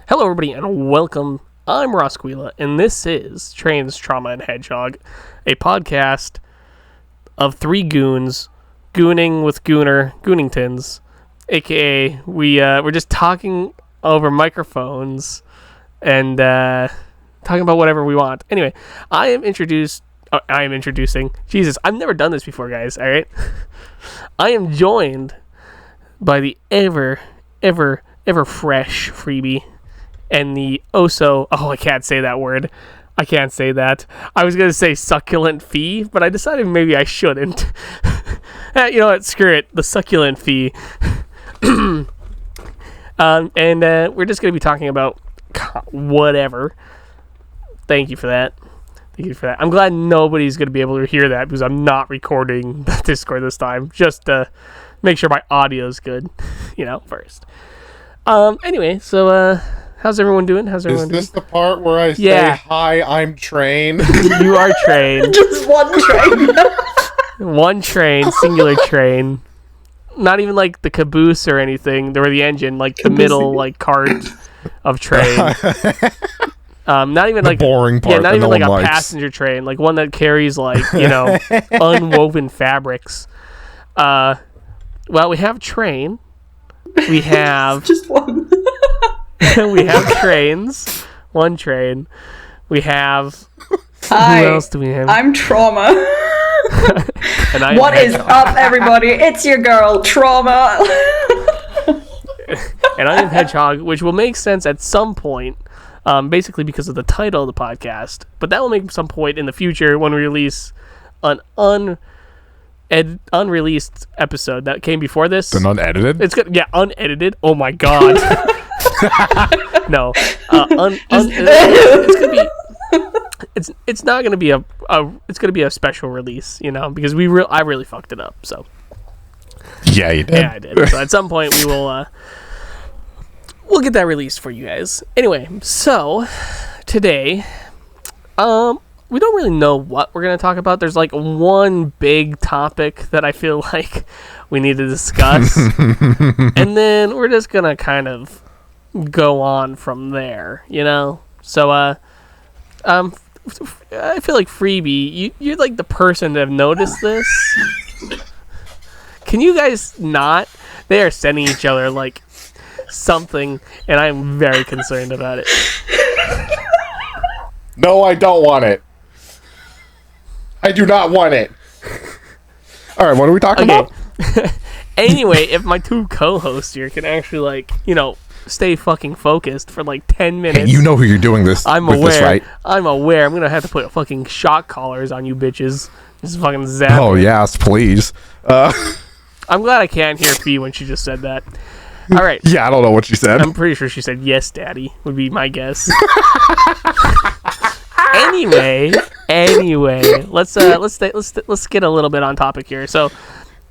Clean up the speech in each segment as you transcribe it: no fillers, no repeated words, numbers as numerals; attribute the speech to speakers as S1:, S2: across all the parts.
S1: Hello, everybody, and welcome. I'm Rosquila, and this is Trains, Trauma, and Hedgehog, a podcast of three goons gooning with Gooningtons, aka we're just talking over microphones and talking about whatever we want. Anyway, I am introducing. Jesus, I've never done this before, guys. All right, I am joined by the ever fresh Freebie. And the I can't say that word. I can't say that. I was going to say succulent fee, but I decided maybe I shouldn't. You know what? Screw it. The succulent fee. And we're just going to be talking about whatever. Thank you for that. I'm glad nobody's going to be able to hear that because I'm not recording the Discord this time. Just to make sure my audio's good, first. Anyway, so... how's everyone doing?
S2: Is this the part where I say, hi, I'm Train?
S1: You are Train.
S3: Just one train.
S1: One train, singular train. Not even like the caboose or anything, or the engine, like the middle, like cart of train. Not even
S2: the
S1: like
S2: boring part.
S1: Yeah, not even like a
S2: likes.
S1: passenger train, like one that carries like unwoven fabrics. Well, we have train. We have
S3: Just one.
S1: we have trains. One train. We have...
S3: Hi.
S1: Who else do we have?
S3: I'm Trauma.
S1: And I
S3: What is up, everybody? It's your girl, Trauma.
S1: And I am Hedgehog, which will make sense at some point, basically because of the title of the podcast. But that will make some point in the future when we release an unreleased episode that came before this.
S2: An unedited?
S1: It's good. Yeah, unedited. Oh my god. No, it's gonna be. It's not gonna be it's gonna be a special release, because I really fucked it up. So
S2: yeah, you did.
S1: Yeah, I did. So at some point we'll get that released for you guys. Anyway, so today, we don't really know what we're gonna talk about. There's like one big topic that I feel like we need to discuss, and then we're just gonna kind of go on from there, So, I feel like Freebie, you're like the person to have noticed this. Can you guys not? They are sending each other like something, and I'm very concerned about it.
S2: No, I don't want it. I do not want it. All right, what are we talking about?
S1: Anyway, if my two co-hosts here can actually stay fucking focused for like 10 minutes.
S2: Hey, you know who you're doing this
S1: I'm
S2: with
S1: aware.
S2: this, right?
S1: I'm aware. I'm going to have to put fucking shock collars on you bitches. Just fucking zap.
S2: Oh, yes, please.
S1: I'm glad I can't hear Fee when she just said that. All right.
S2: Yeah, I don't know what she said.
S1: I'm pretty sure she said yes, daddy, would be my guess. Anyway, let's get a little bit on topic here. So,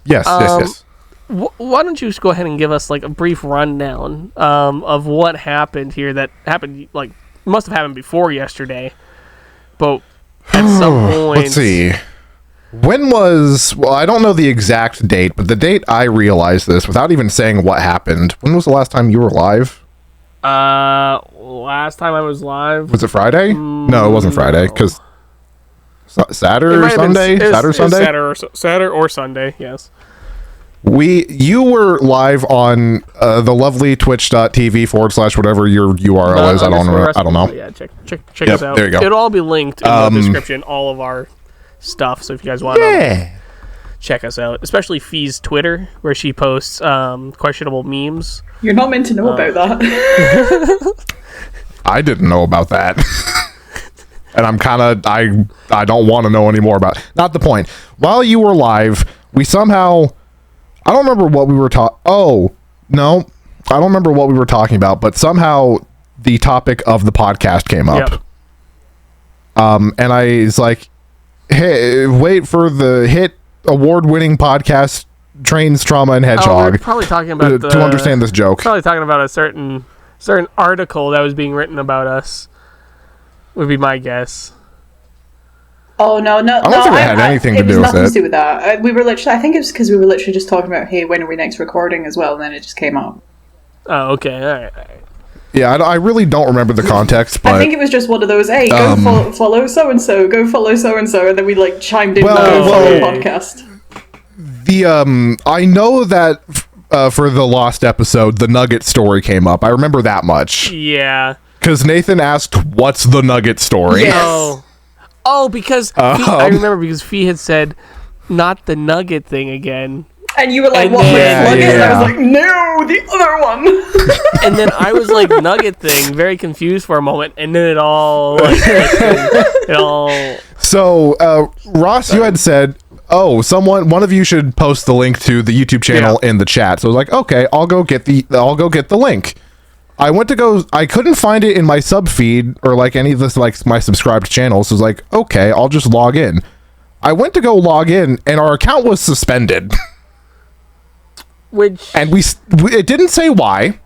S2: yes.
S1: Why don't you just go ahead and give us like a brief rundown of what happened here that happened, like, must have happened before yesterday, but at some point...
S2: Let's see. I don't know the exact date, but the date I realized this, without even saying what happened, when was the last time you were live?
S1: Last time I was live...
S2: Was it Friday? No, it wasn't Friday, because... Saturday or Sunday?
S1: Saturday or Sunday, yes.
S2: You were live on the lovely twitch.tv/whatever your URL is. I don't know.
S1: Yeah, check us out.
S2: There you go.
S1: It'll all be linked in the description, all of our stuff. So if you guys want to check us out, especially Fee's Twitter, where she posts questionable memes.
S3: You're not meant to know about that.
S2: I didn't know about that. And I'm kind of... I don't want to know any more about it. Not the point. While you were live, we somehow... I don't remember what we were talking... Oh, no. I don't remember what we were talking about, but somehow the topic of the podcast came up.
S1: Yep.
S2: And I was like, hey, wait for the hit award-winning podcast Trains, Trauma, and Hedgehog.
S1: We're probably talking about
S2: to understand this joke.
S1: Probably talking about a certain article that was being written about us, would be my guess.
S3: Oh, no.
S2: I don't think it had anything to do with it.
S3: It was nothing to do with that. We were literally... I think it was because we were literally just talking about, hey, when are we next recording as well, and then it just came up.
S1: Oh, okay. All right.
S2: Yeah, I really don't remember the context, but
S3: I think it was just one of those, hey, go follow so-and-so, go follow so-and-so, and then we, like, chimed in with the follow podcast.
S2: I know that for the lost episode, the Nugget story came up. I remember that much.
S1: Yeah.
S2: Because Nathan asked, what's the Nugget story?
S3: Yes.
S1: Oh, because I remember because Fee had said, not the Nugget thing again.
S3: And you were like,
S1: And
S3: what,
S1: then-
S3: Nugget?
S2: Yeah.
S3: And I was like, no, the other one.
S1: And then I was like, Nugget thing, very confused for a moment, and then it all, like, it all...
S2: So, Ross, you had said, oh, one of you should post the link to the YouTube channel in the chat. So I was like, okay, I'll go get the link. I couldn't find it in my sub feed or like any of this, like my subscribed channels. So I was like, okay, I'll just log in. I went to go log in and our account was suspended. And it didn't say why,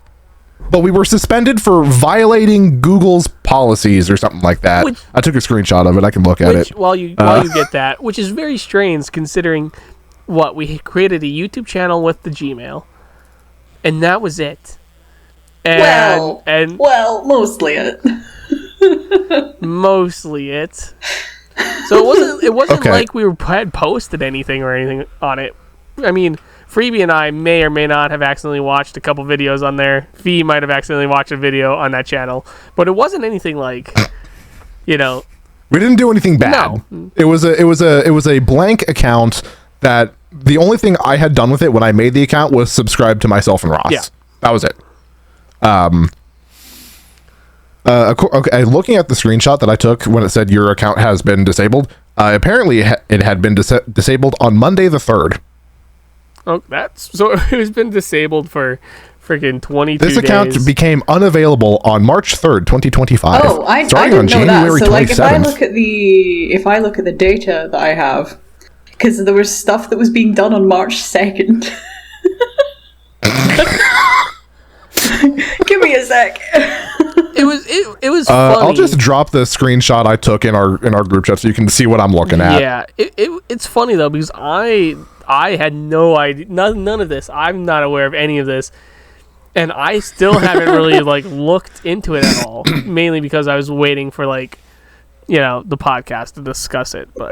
S2: but we were suspended for violating Google's policies or something like that. I took a screenshot of it. I can look at it.
S1: While you get that, which is very strange considering we created a YouTube channel with the Gmail, and that was it. And
S3: well, mostly it.
S1: mostly it. So it wasn't
S2: Okay.
S1: like we had posted anything or anything on it. I mean, Freebie and I may or may not have accidentally watched a couple videos on there. Fee might have accidentally watched a video on that channel, but it wasn't anything like,
S2: We didn't do anything bad.
S1: No.
S2: It was a blank account that the only thing I had done with it when I made the account was subscribe to myself and Ross.
S1: Yeah.
S2: That was it. Okay, looking at the screenshot that I took when it said your account has been disabled, apparently it had been disabled on Monday the 3rd.
S1: Oh, it's been disabled for freaking 22 days.
S2: This account became unavailable on March 3rd, 2025.
S3: Oh, I
S2: starting on
S3: didn't know that.
S2: January
S3: So, like,
S2: 27th.
S3: if I look at the data that I have, because there was stuff that was being done on March 2nd. Give me a sec.
S1: It was funny.
S2: I'll just drop the screenshot I took in our group chat so you can see what I'm looking at.
S1: Yeah, it's funny though because I had no idea, none of this. I'm not aware of any of this, and I still haven't really like looked into it at all. Mainly because I was waiting for the podcast to discuss it. But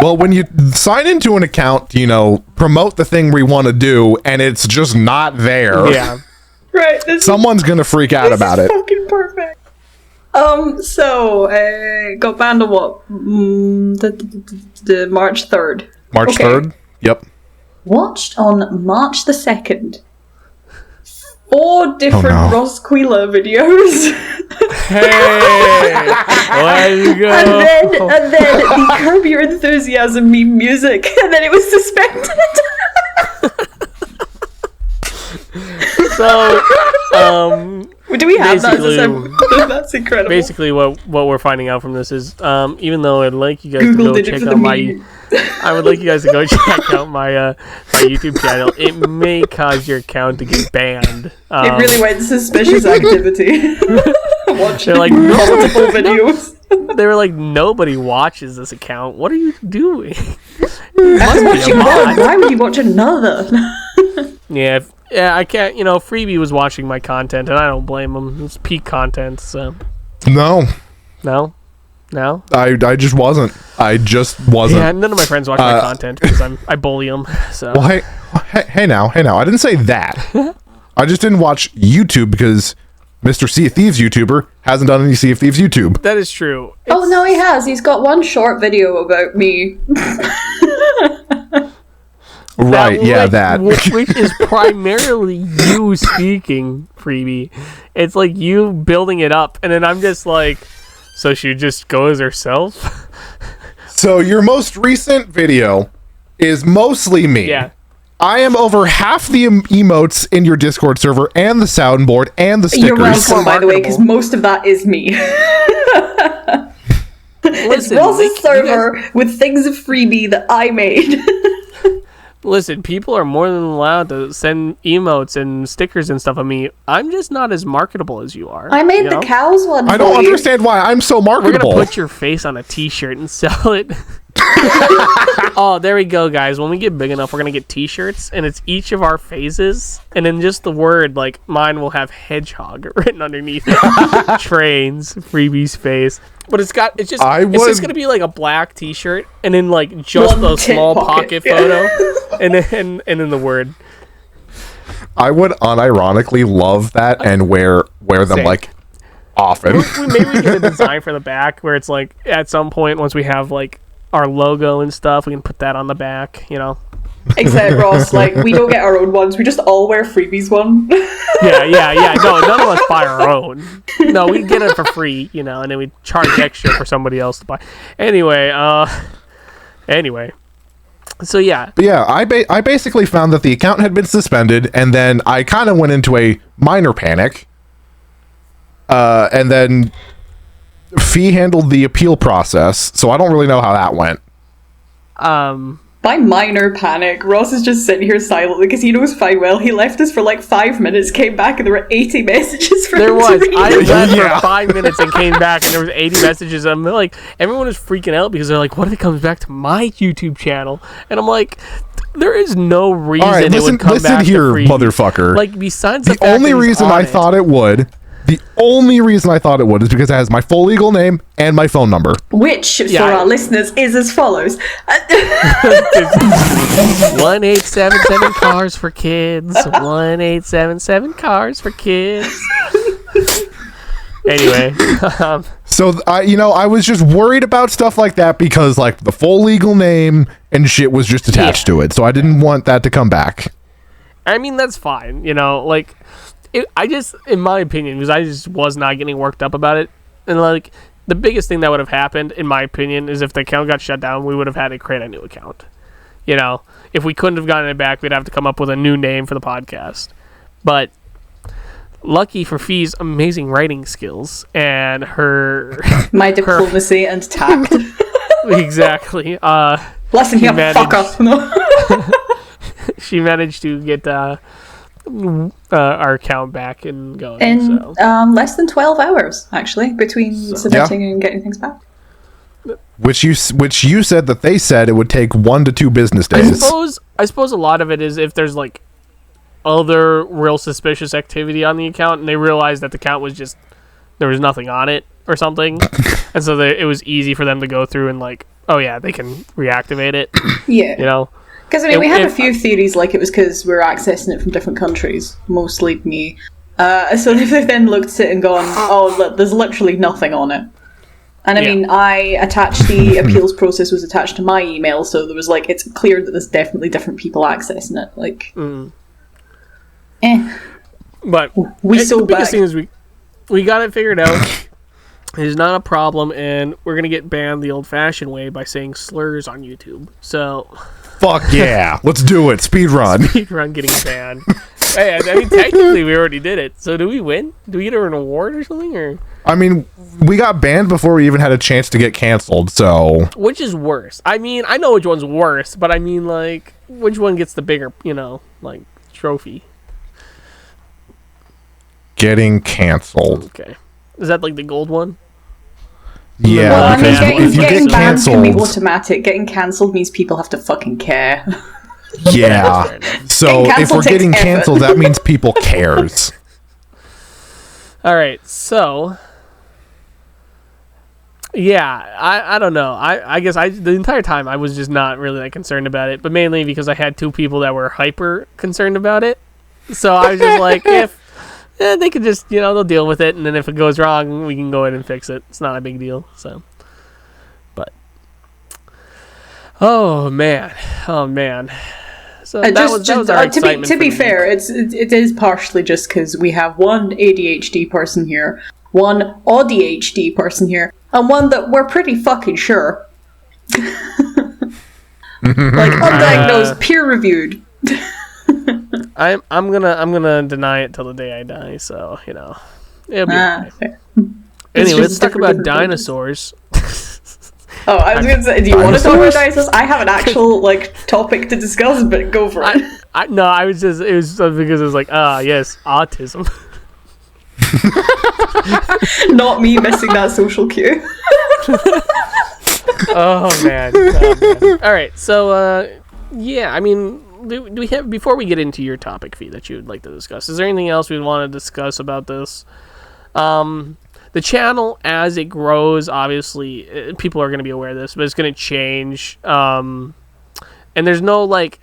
S2: Well, when you sign into an account, promote the thing we want to do, and it's just not there.
S1: yeah,
S3: Right.
S2: Someone's gonna freak out about it.
S3: Fucking perfect. So, got banned on what? The March 3rd.
S2: March
S3: Okay.
S2: 3rd? Yep.
S3: Watched on March the 2nd. 4 different
S2: no.
S3: Rosquila videos.
S1: hey, let's go.
S3: and then the Curb Your Enthusiasm meme music, and then it was suspended.
S1: So,
S3: Do we have that?
S1: basically-
S3: That's incredible.
S1: basically what we're finding out from this is even though I'd like you guys
S3: Google
S1: to go
S3: did it
S1: check
S3: for the
S1: out my
S3: meme.
S1: I would like you guys to go check out my YouTube channel. It may cause your account to get banned.
S3: It really went suspicious activity. Watching
S1: They're like,
S3: multiple videos.
S1: they were like, nobody watches this account. What are you doing?
S3: After
S1: be
S3: watching
S1: a
S3: one,
S1: bot.
S3: why would you watch another?
S1: Yeah, I can't. Freebie was watching my content, and I don't blame him. It's peak content, so
S2: No,
S1: no.
S2: I just wasn't. I just wasn't.
S1: Yeah, none of my friends watch my content because I bully them. So
S2: Well, hey now. I didn't say that. I just didn't watch YouTube because Mr. Sea of Thieves YouTuber hasn't done any Sea of Thieves YouTube.
S1: that is true.
S3: Oh no, he has. He's got one short video about me.
S2: Right, that.
S1: Which is primarily you speaking, Freebie. It's like you building it up, and then I'm just like, so she just goes herself?
S2: So your most recent video is mostly me.
S1: Yeah.
S2: I am over half the emotes in your Discord server and the soundboard and the stickers.
S3: You're welcome, by the way, because
S1: Marketable.
S3: most of that is me. It's
S1: Listen,
S3: Ross's
S1: you guys-
S3: server with things of freebie that I made.
S1: Listen, people are more than allowed to send emotes and stickers and stuff on me. I'm just not as marketable as you are.
S3: I made
S1: you
S3: the
S1: know?
S3: cows one.
S2: I don't
S3: for you.
S2: understand why I'm so
S1: We're
S2: marketable.
S1: gonna put your face on a T-shirt and sell it. Oh, there we go, guys. When we get big enough, we're gonna get T-shirts, and it's each of our phases, and then just the word, like mine will have Hedgehog written underneath it. Trains, freebies, face. But it's just gonna be like a black T-shirt, and then like just a small pocket photo, and then the word.
S2: I would unironically love that and wear them
S1: Same.
S2: like often.
S1: Maybe we get a design for the back where it's like at some point once we have like our logo and stuff, we can put that on the back, you know.
S3: Except Ross, like we don't get our own ones. We just all wear freebies one.
S1: Yeah. No, none of us buy our own. No, we get it for free, you know, and then we charge extra for somebody else to buy. Anyway. So yeah.
S2: But yeah, I basically found that the account had been suspended, and then I kind of went into a minor panic. And then Fee handled the appeal process, so I don't really know how that went.
S3: By minor panic, Ross is just sitting here silently because he knows fine well he left us for like 5 minutes, came back, and there were 80 messages for him to read.
S1: I left for 5 minutes and came back, and there was 80 messages. I'm like, everyone was freaking out because they're like, what if it comes back to my YouTube channel? And I'm like, there is no reason it would come back
S2: here,
S1: to free.
S2: Motherfucker.
S1: Like, besides
S2: the only reason I thought it would. The only reason I thought it would is because it has my full legal name and my phone number.
S3: Which, for our listeners, is as follows.
S1: 1877 cars for kids. 1877 cars for kids. Anyway.
S2: So, I was just worried about stuff like that because, like, the full legal name and shit was just attached to it. So I didn't want that to come back.
S1: I mean, that's fine. You know, like... in my opinion, because I just was not getting worked up about it, and like the biggest thing that would have happened, in my opinion, is if the account got shut down, we would have had to create a new account. You know, if we couldn't have gotten it back, we'd have to come up with a new name for the podcast. But lucky for Fee's amazing writing skills and her
S3: my diplomacy and tact.
S1: Exactly.
S3: Listen here, fuck off.
S1: She managed to get our account back and going in
S3: less than 12 hours actually between submitting and getting things back,
S2: which you said that they said it would take 1 to 2 business days.
S1: I suppose a lot of it is if there's like other real suspicious activity on the account and they realized that the account was just there was nothing on it or something and so it was easy for them to go through and like, oh yeah, they can reactivate it.
S3: You know. Because, I mean, we had a few theories, like it was because we were accessing it from different countries, mostly me. So they've then looked at it and gone, oh, look, there's literally nothing on it. And I mean, I attached the appeals process was attached to my email, so there was like, it's clear that there's definitely different people accessing it. Like,
S1: But the biggest thing is we got it figured out. It's not a problem, and we're going to get banned the old-fashioned way by saying slurs on YouTube. So...
S2: Fuck yeah. Let's do it. Speedrun.
S1: Speedrun getting banned. Hey, I mean, technically, we already did it. So do we win? Do we get an award or something? Or
S2: I mean, we got banned before we even had a chance to get canceled, so...
S1: Which is worse? I mean, I know which one's worse, but I mean, like, which one gets the bigger, like, trophy?
S2: Getting canceled.
S1: Okay. Is that, like, the gold one?
S2: Yeah,
S3: well,
S2: because if you get canceled,
S3: can be automatic. Getting cancelled means people have to fucking care.
S2: Yeah. So if we're getting canceled, that means people cares.
S1: All right. So yeah, I don't know. I guess the entire time I was just not really that concerned about it, but mainly because I had 2 people that were hyper concerned about it. So I was just like, if they could just, they'll deal with it, and then if it goes wrong, we can go in and fix it. It's not a big deal, so. But. Oh, man. So
S3: to be fair, it is partially just because we have one ADHD person here, one ADHD person here, and one that we're pretty fucking sure. Like, undiagnosed, peer-reviewed.
S1: I'm gonna deny it till the day I die, so it'll be okay. Anyway, let's talk about dinosaurs.
S3: Oh, I was gonna say, do you want to talk about dinosaurs? I have an actual topic to discuss, but go for it.
S1: It was because it was like, yes, autism.
S3: Not me missing that social cue.
S1: Oh man. All right. So yeah, I mean, do we have, before we get into your topic, Fee, that you would like to discuss? Is there anything else we'd want to discuss about this? The channel, as it grows, obviously, people are going to be aware of this, but it's going to change. And there's no, like,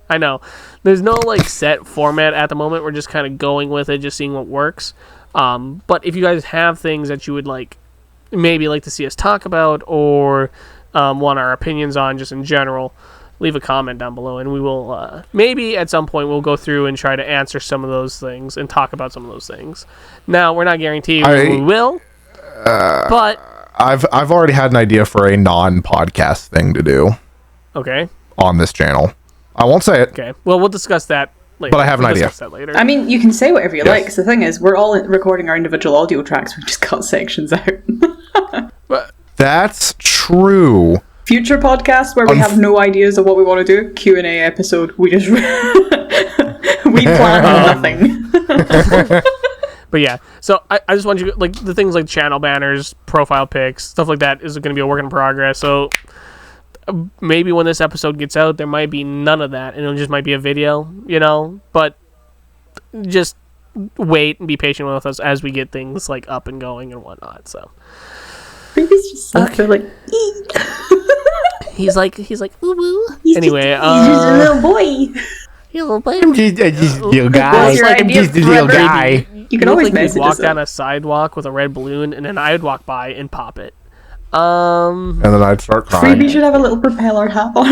S1: I know, there's no, like, set format at the moment. We're just kind of going with it, just seeing what works. But if you guys have things that you would, like, maybe like to see us talk about, or want our opinions on just in general, leave a comment down below, and we will, maybe at some point, we'll go through and try to answer some of those things and talk about some of those things. Now, we're not guaranteeing we will, but...
S2: I've already had an idea for a non-podcast thing to do.
S1: Okay.
S2: On this channel. I won't say it.
S1: Okay. Well, we'll discuss that later.
S2: But I have an idea.
S3: That later. I mean, you can say whatever you like, 'cause the thing is, we're all recording our individual audio tracks. We just cut sections out.
S2: That's true.
S3: Future podcasts where we have no ideas of what we want to do, Q&A episode, we just... we plan nothing.
S1: But yeah, so I just want you, like, the things like channel banners, profile pics, stuff like that is going to be a work in progress. So maybe when this episode gets out, there might be none of that, and it just might be a video, you know? But just wait and be patient with us as we get things, like, up and going and whatnot, so.
S3: He's just sat there, like,
S1: He's like, ooh, woo. Anyway,
S3: he's just a little boy.
S2: I'm just a little guy.
S3: I'm just a little guy. You can always message
S1: walk
S3: us
S1: down a sidewalk with a red balloon, and then I would walk by and pop it.
S2: And then I'd start crying.
S3: Freebie should have a little propeller hat on.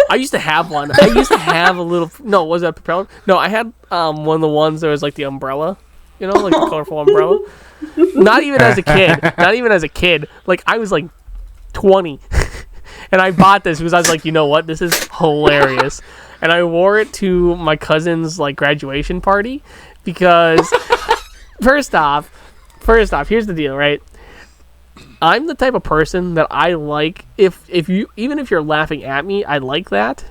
S1: I used to have one. I used to have a little... No, was that a propeller? No, I had one of the ones that was like the umbrella. You know, like the colorful umbrella. Not even as a kid. Not even as a kid. Like, I was like 20. And I bought this because I was like, you know what? This is hilarious. And I wore it to my cousin's, like, graduation party. Because, first off, here's the deal, right? I'm the type of person that I like, if you, even if you're laughing at me, I like that.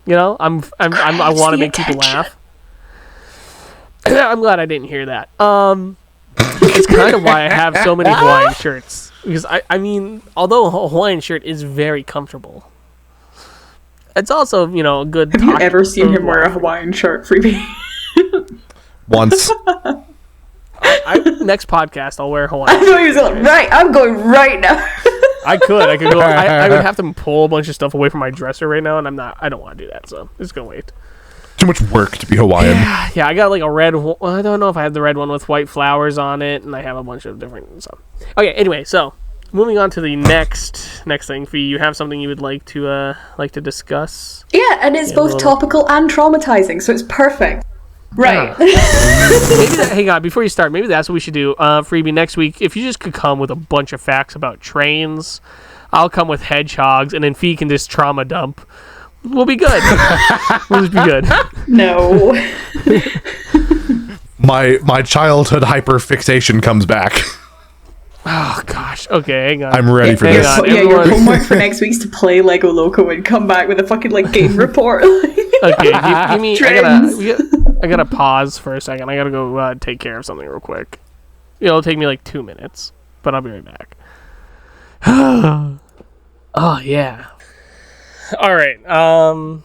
S1: You know, I want to make people laugh. I'm glad I didn't hear that. It's kind of why I have so many Hawaiian shirts. Because, I mean, although a Hawaiian shirt is very comfortable, it's also, you know, a good...
S3: Have you ever seen him wear a Hawaiian shirt, Freebie?
S2: Once.
S1: Next podcast, I'll wear Hawaiian.
S3: I thought he was like, right, I'm going right now.
S1: I could go. I would have to pull a bunch of stuff away from my dresser right now, and I don't want to do that, so I'm just gonna wait.
S2: Too much work to be Hawaiian.
S1: Yeah, I got like a red. Well, I don't know if I have the red one with white flowers on it, and I have a bunch of different stuff. Okay, anyway, so moving on to the next thing. Fee, you have something you would like to discuss?
S3: Yeah, and it's both topical and traumatizing, so it's perfect. Right.
S1: Hang on, before you start, maybe that's what we should do. Freebie, next week, if you just could come with a bunch of facts about trains, I'll come with hedgehogs, and then Fee can just trauma dump. We'll be good. We'll just be good.
S3: No.
S2: My childhood hyperfixation comes back.
S1: Oh, gosh. Okay, hang on.
S2: I'm ready for this.
S3: Yeah, your homework for next week's to play Lego Loco and come back with a fucking, like, game report.
S1: Okay, give me... I gotta pause for a second. I gotta go take care of something real quick. It'll take me like 2 minutes, but I'll be right back. Oh, yeah. All right. All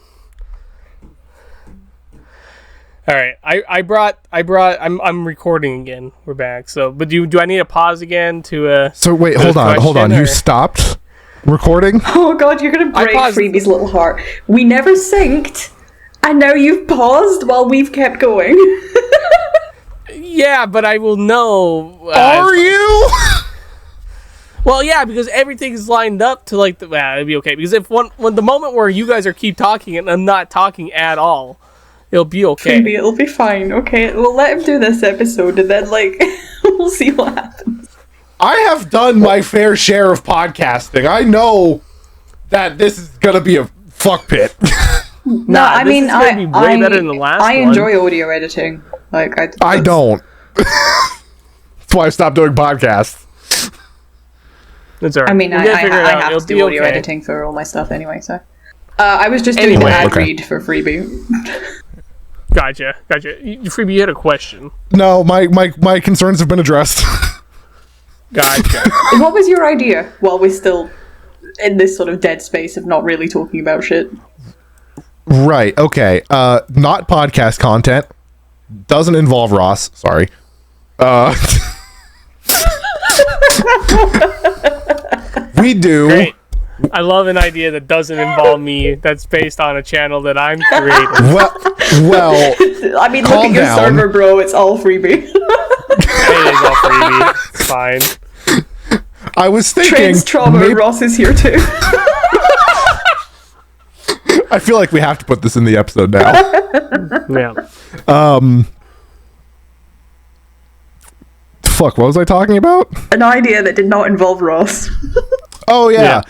S1: right. I'm recording again. We're back. So, but do I need to pause again to
S2: So wait, hold on.
S1: Or?
S2: You stopped recording?
S3: Oh god, you're gonna break Freebie's little heart. We never synced, and now you've paused while we've kept going.
S1: Yeah, but I will know.
S2: Are you?
S1: Well, yeah, because everything's lined up to like it'd be okay. Because if when the moment where you guys are keep talking and I'm not talking at all, it'll be okay.
S3: Maybe it'll be fine. Okay, we'll let him do this episode, and then like we'll see what happens.
S2: I have done my fair share of podcasting. I know that this is gonna be a fuck pit.
S3: No, I mean,
S1: I way better than the last
S3: I enjoy audio editing. Like
S2: I don't. That's why I stopped doing podcasts.
S1: That's all right.
S3: I mean, I have to do audio editing for all my stuff anyway, so. I was just doing the ad read for Freebie.
S1: Gotcha. Freebie, you had a question.
S2: No, my concerns have been addressed.
S1: Gotcha.
S3: What was your idea while we're still in this sort of dead space of not really talking about shit?
S2: Right. Okay. Not podcast content. Doesn't involve Ross. Sorry. We do.
S1: Great. I love an idea that doesn't involve me, that's based on a channel that I'm creating.
S2: Well,
S3: I mean, look at your
S2: down.
S3: server, bro. It's all freebie.
S1: It is all freebie. It's fine.
S2: I was thinking
S3: Trans trauma. Ross is here too.
S2: I feel like we have to put this in the episode now.
S1: Yeah.
S2: Fuck, what was I talking about?
S3: An idea that did not involve Ross.
S2: Oh, yeah.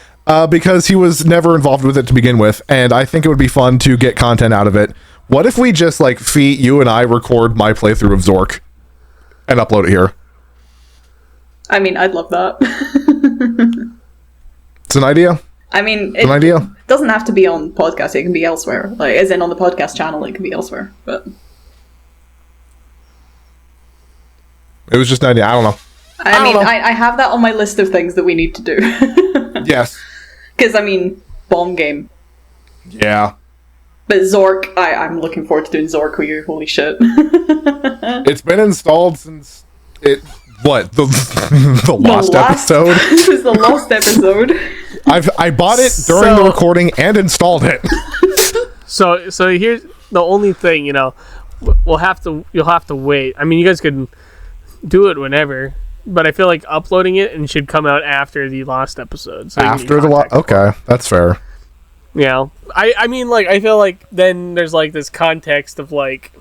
S2: Because he was never involved with it to begin with, and I think it would be fun to get content out of it. What if we just, like, you and I record my playthrough of Zork and upload it here?
S3: I mean, I'd love that.
S2: It's an idea?
S3: I mean,
S2: It's an idea?
S3: doesn't have to be on podcast. It can be elsewhere. Like, as in on the podcast channel, it can be elsewhere. But
S2: It was just an idea. I don't know.
S3: I mean, I have that on my list of things that we need to do.
S2: Yes.
S3: Because, I mean, bomb game.
S2: Yeah.
S3: But Zork, I'm looking forward to doing Zork with you. Holy shit.
S2: It's been installed since the last episode.
S3: This is the lost episode.
S2: I bought it during the recording and installed it.
S1: So here's the only thing, you'll have to wait. I mean, you guys can do it whenever, but I feel like uploading it and should come out after the lost episode. So
S2: After the okay, that's fair.
S1: I mean, like, I feel like then there's like this context of like.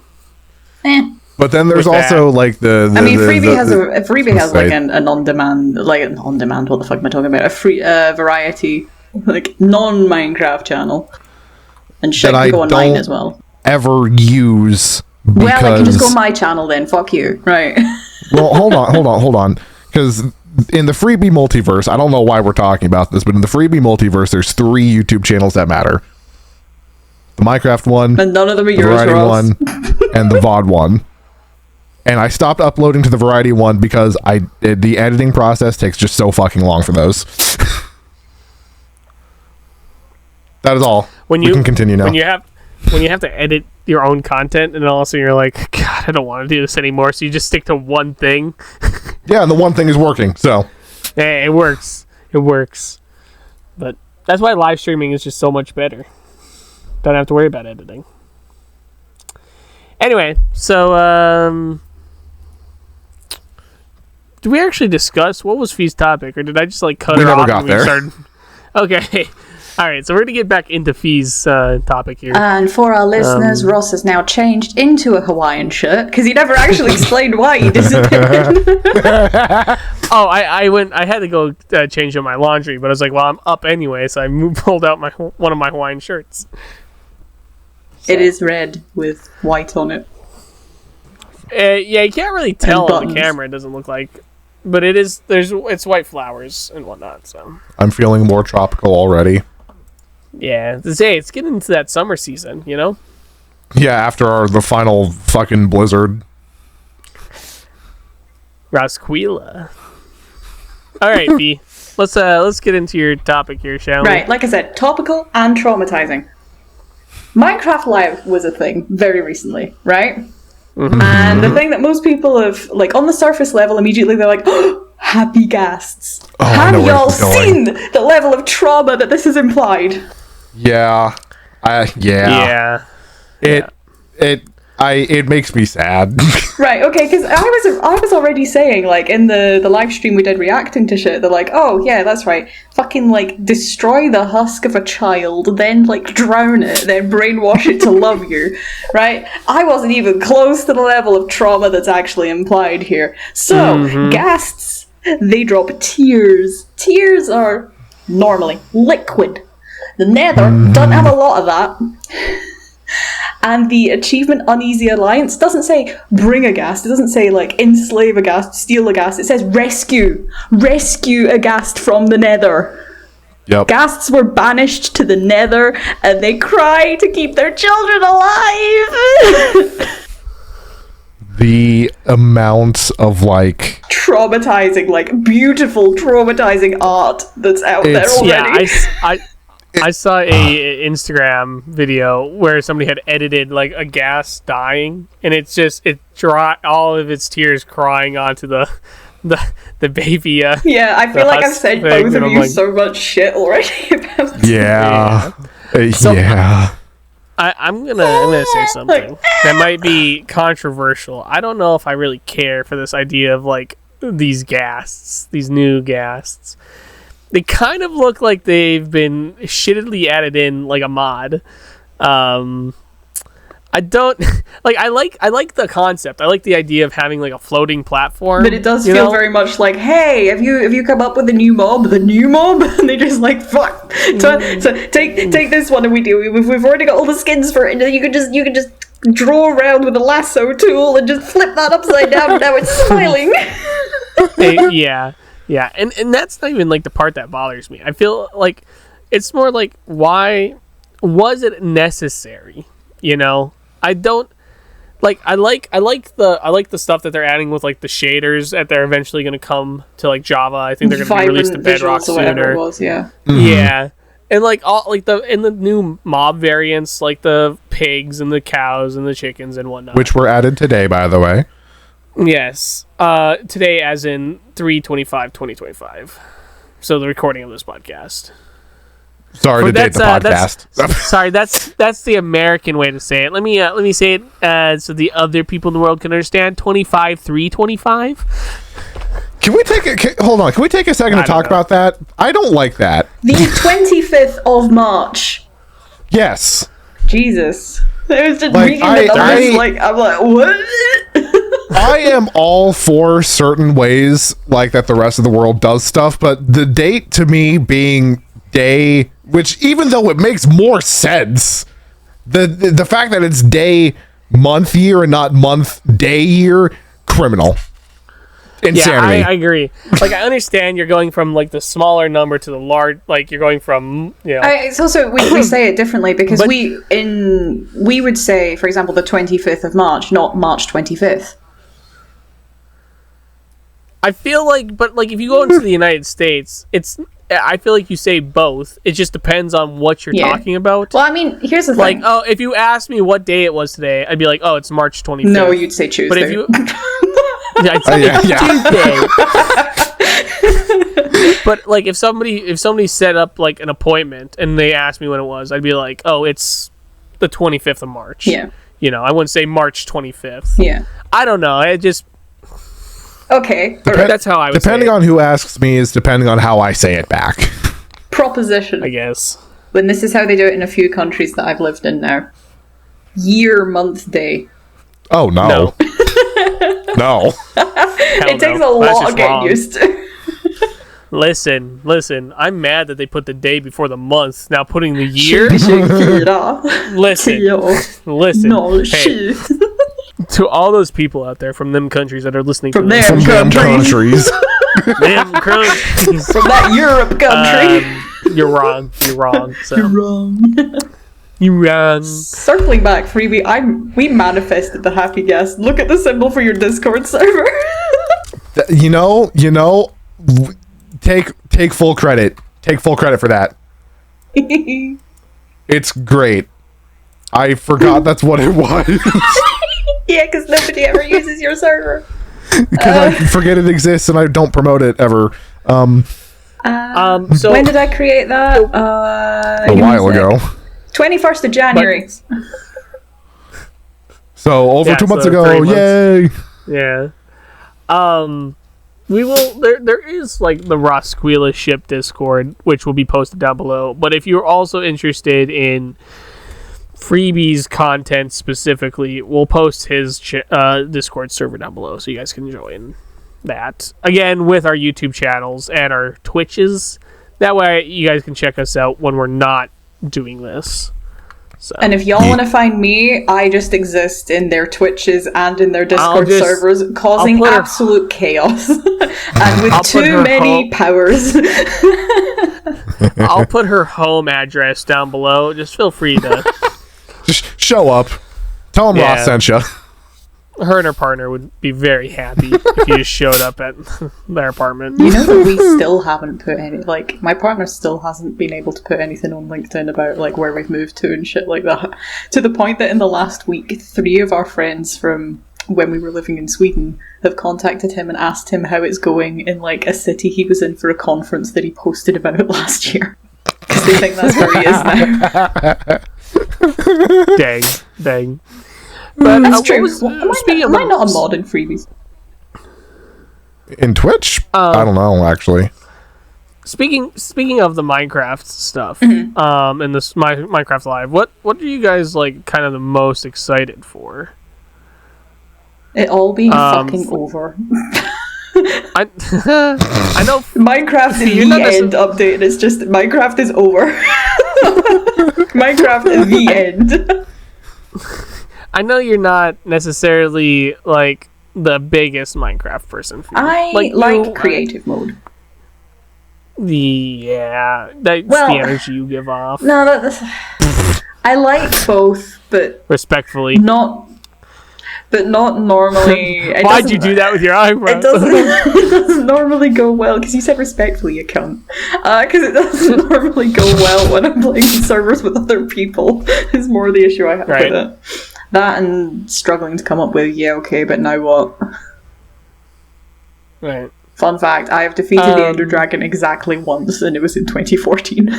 S2: But then there's also like the
S3: I mean, Freebie has like an on-demand, what the fuck am I talking about? A free variety, like non-Minecraft channel, and shit can go online as well.
S2: Ever use?
S3: Well, I can just go on my channel then. Fuck you, right?
S2: Well, hold on, because in the Freebie multiverse, I don't know why we're talking about this, but in the Freebie multiverse, there's 3 YouTube channels that matter: the Minecraft one,
S3: and none of them are
S2: the
S3: yours,
S2: Variety
S3: Ross.
S2: one, and the VOD one. And I stopped uploading to the Variety one because the editing process takes just so fucking long for those. That is all. We can continue now.
S1: When you have to edit your own content, and also you're like, God, I don't want to do this anymore. So you just stick to one thing.
S2: Yeah, and the one thing is working. So
S1: it works. It works. But that's why live streaming is just so much better. Don't have to worry about editing. Anyway, so did we actually discuss what was Fee's topic, or did I just like cut her off?
S2: We never got there.
S1: Okay. All right, so we're going to get back into Fee's topic here.
S3: And for our listeners, Ross has now changed into a Hawaiian shirt, because he never actually explained why he disappeared.
S1: I had to go change up my laundry, but I was like, well, I'm up anyway, so I pulled out one of my Hawaiian shirts. So. It
S3: is red with white on it.
S1: Yeah, you can't really tell on the camera, it doesn't look like. But it's white flowers and whatnot, so.
S2: I'm feeling more tropical already.
S1: Yeah, it's getting into that summer season, Yeah,
S2: after the final fucking blizzard.
S1: Rosquila. All right, Fee. Let's get into your topic here, shall we?
S3: Right, like I said, topical and traumatizing. Minecraft Live was a thing very recently, right? Mm-hmm. And the thing that most people have, like, on the surface level, immediately they're like, oh, happy ghasts.
S2: Oh,
S3: have y'all seen the level of trauma that this has implied?
S2: Yeah.
S1: Yeah.
S2: It makes me sad.
S3: Right, okay, because I was already saying, like, in the live stream we did reacting to shit, they're like, oh, yeah, that's right, fucking, like, destroy the husk of a child, then, like, drown it, then brainwash it to love you, right? I wasn't even close to the level of trauma that's actually implied here. So, ghasts, they drop tears. Tears are normally liquid. The Nether doesn't have a lot of that. And the Achievement Uneasy Alliance doesn't say bring a ghast. It doesn't say, like, enslave a ghast, steal a ghast. It says rescue. Rescue a ghast from the Nether.
S2: Yep.
S3: Ghasts were banished to the Nether, and they cry to keep their children alive.
S2: The amount of, like,
S3: traumatizing, like beautiful traumatizing art that's out there already.
S1: Yeah, I saw a Instagram video where somebody had edited like a gas dying, and it dry all of its tears crying onto the baby.
S3: Yeah, I feel like I've said both of you so much shit already about this.
S2: Yeah.
S1: So,
S2: yeah.
S1: I'm gonna say something that might be controversial. I don't know if I really care for this idea of like these new ghasts. They kind of look like they've been shittily added in like a mod. I don't like. I like the concept. I like the idea of having like a floating platform.
S3: But it does feel very much like, hey, have you come up with a new mob? The new mob, and they just like fuck. So take this one, and we've already got all the skins for it. And you can just draw around with a lasso tool and just flip that upside down. And now it's smiling.
S1: Yeah, and that's not even like the part that bothers me. I feel like it's more like, why was it necessary? You know, I don't like. I like the stuff that they're adding with like the shaders that they're eventually going to come to like Java. I think they're going to be released to Bedrock sooner.
S3: It was, yeah.
S2: Mm-hmm.
S1: Yeah, and like all like the new mob variants, like the pigs and the cows and the chickens and whatnot,
S2: Which were added today, by the way.
S1: Yes. Today, as in 3/25/2025. So the recording of this podcast.
S2: Sorry to date the podcast.
S1: Sorry, that's the American way to say it. Let me say it so the other people in the world can understand. 25/3/25.
S2: Can we hold on? Can we take a second to talk about that? I don't like that.
S3: The 25th of March.
S2: Yes.
S3: Jesus. I was just
S2: Like,
S3: reading the numbers, I'm like, what?
S2: I am all for certain ways like that the rest of the world does stuff, but the date to me being day, which even though it makes more sense, the fact that it's day month year and not month day year, criminal. Insanity.
S1: Yeah, I agree. Like, I understand you're going from like the smaller number to the large, like you're going from, you know.
S3: It's also, we say it differently because we would say, for example, the 25th of March, not March 25th.
S1: I feel like, but like if you go into the United States, I feel like you say both. It just depends on what you're talking about.
S3: Well, I mean, here's the
S1: Like,
S3: thing.
S1: oh, if you asked me what day it was today, I'd be like, oh, it's March 25th.
S3: No, you'd say Tuesday.
S1: But if you... I'd say Tuesday. But like if somebody set up like an appointment and they asked me when it was, I'd be like, oh, it's the 25th of March.
S3: Yeah.
S1: You know, I wouldn't say March 25th.
S3: Yeah.
S1: I don't know. It just...
S3: Okay.
S1: That's how I would
S2: depending
S1: say it.
S2: on who asks me is depending on how I say it back.
S3: Proposition.
S1: I guess.
S3: When this is how they do it in a few countries that I've lived in now. Year, month, day.
S2: Oh, no. No.
S3: It takes a lot of getting used to.
S1: Listen. I'm mad that they put the day before the month. Now putting the year. Listen.
S3: No,
S1: hey, to all those people out there from them countries that are listening
S3: from
S1: to
S3: them countries.
S1: Them countries.
S3: From that Europe country.
S1: You're wrong. So.
S3: You're wrong.
S1: You wrong.
S3: Circling back, Freebie, we manifested the happy guest. Look at the symbol for your Discord server.
S2: You know, take full credit. Take full credit for that. It's great. I forgot that's what it was.
S3: Yeah, because nobody ever uses your server.
S2: Because I forget it exists and I don't promote it ever.
S1: So
S3: when did I create that?
S2: A while ago.
S3: 21st of January.
S2: So over 2 months ago, yay!
S1: Yeah. We will. There is like the Rosquila ship Discord, which will be posted down below. But if you're also interested in Freebie's content specifically, we'll post his Discord server down below, so you guys can join that. Again, with our YouTube channels and our Twitches. That way, you guys can check us out when we're not doing this. So.
S3: And if y'all want to find me, I just exist in their Twitches and in their Discord servers, causing absolute chaos. And with too many powers.
S1: I'll put her home address down below. Just feel free to...
S2: Just show up. Tell them Ross sent you.
S1: Her and her partner would be very happy if you just showed up at their apartment.
S3: You know that we still haven't put any, like, my partner still hasn't been able to put anything on LinkedIn about, like, where we've moved to and shit like that. To the point that in the last week, 3 of our friends from when we were living in Sweden have contacted him and asked him how it's going in, like, a city he was in for a conference that he posted about last year. Because they think that's where he is now.
S1: Dang. But
S3: That's true.
S1: Speaking
S3: am I not a mod in freebies?
S2: In Twitch? I don't know, actually.
S1: Speaking of the Minecraft stuff,
S3: Mm-hmm.
S1: and this Minecraft Live, what are you guys like kind of the most excited for?
S3: It all being fucking over.
S1: I know
S3: Minecraft is the end update. It's just Minecraft is over. Minecraft is the end.
S1: I know you're not necessarily like the biggest Minecraft person.
S3: I like creative mode.
S1: That's the energy you give off.
S3: No, that's I like both, but
S1: respectfully,
S3: not normally.
S1: Why'd you do that with your eyebrows?
S3: It doesn't normally go well, because you said respectfully, you cunt. Because it doesn't normally go well when I'm playing servers with other people. Is more the issue I have with it. That and struggling to come up with, but now what?
S1: Right.
S3: Fun fact, I have defeated the Ender Dragon exactly once, and it was in 2014.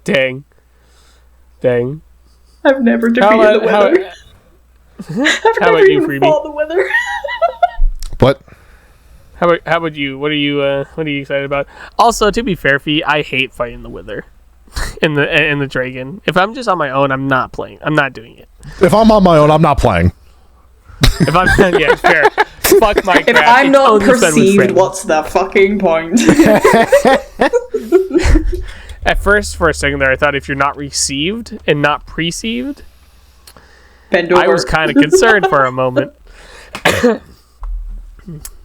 S1: Dang.
S3: I've never defeated the Wither. I've never even fought the Wither.
S2: What?
S1: How about you? What are you excited about? Also, to be fair, Fee, I hate fighting the Wither in the dragon. If I'm just on my own, I'm not playing. I'm not doing it.
S2: If I'm on my own, I'm not playing.
S1: If I'm fair. Fuck Minecraft.
S3: If I'm not perceived, what's the fucking point?
S1: At first, for a second there, I thought if you're not received and not perceived,
S3: bend over.
S1: I was kind of concerned for a moment.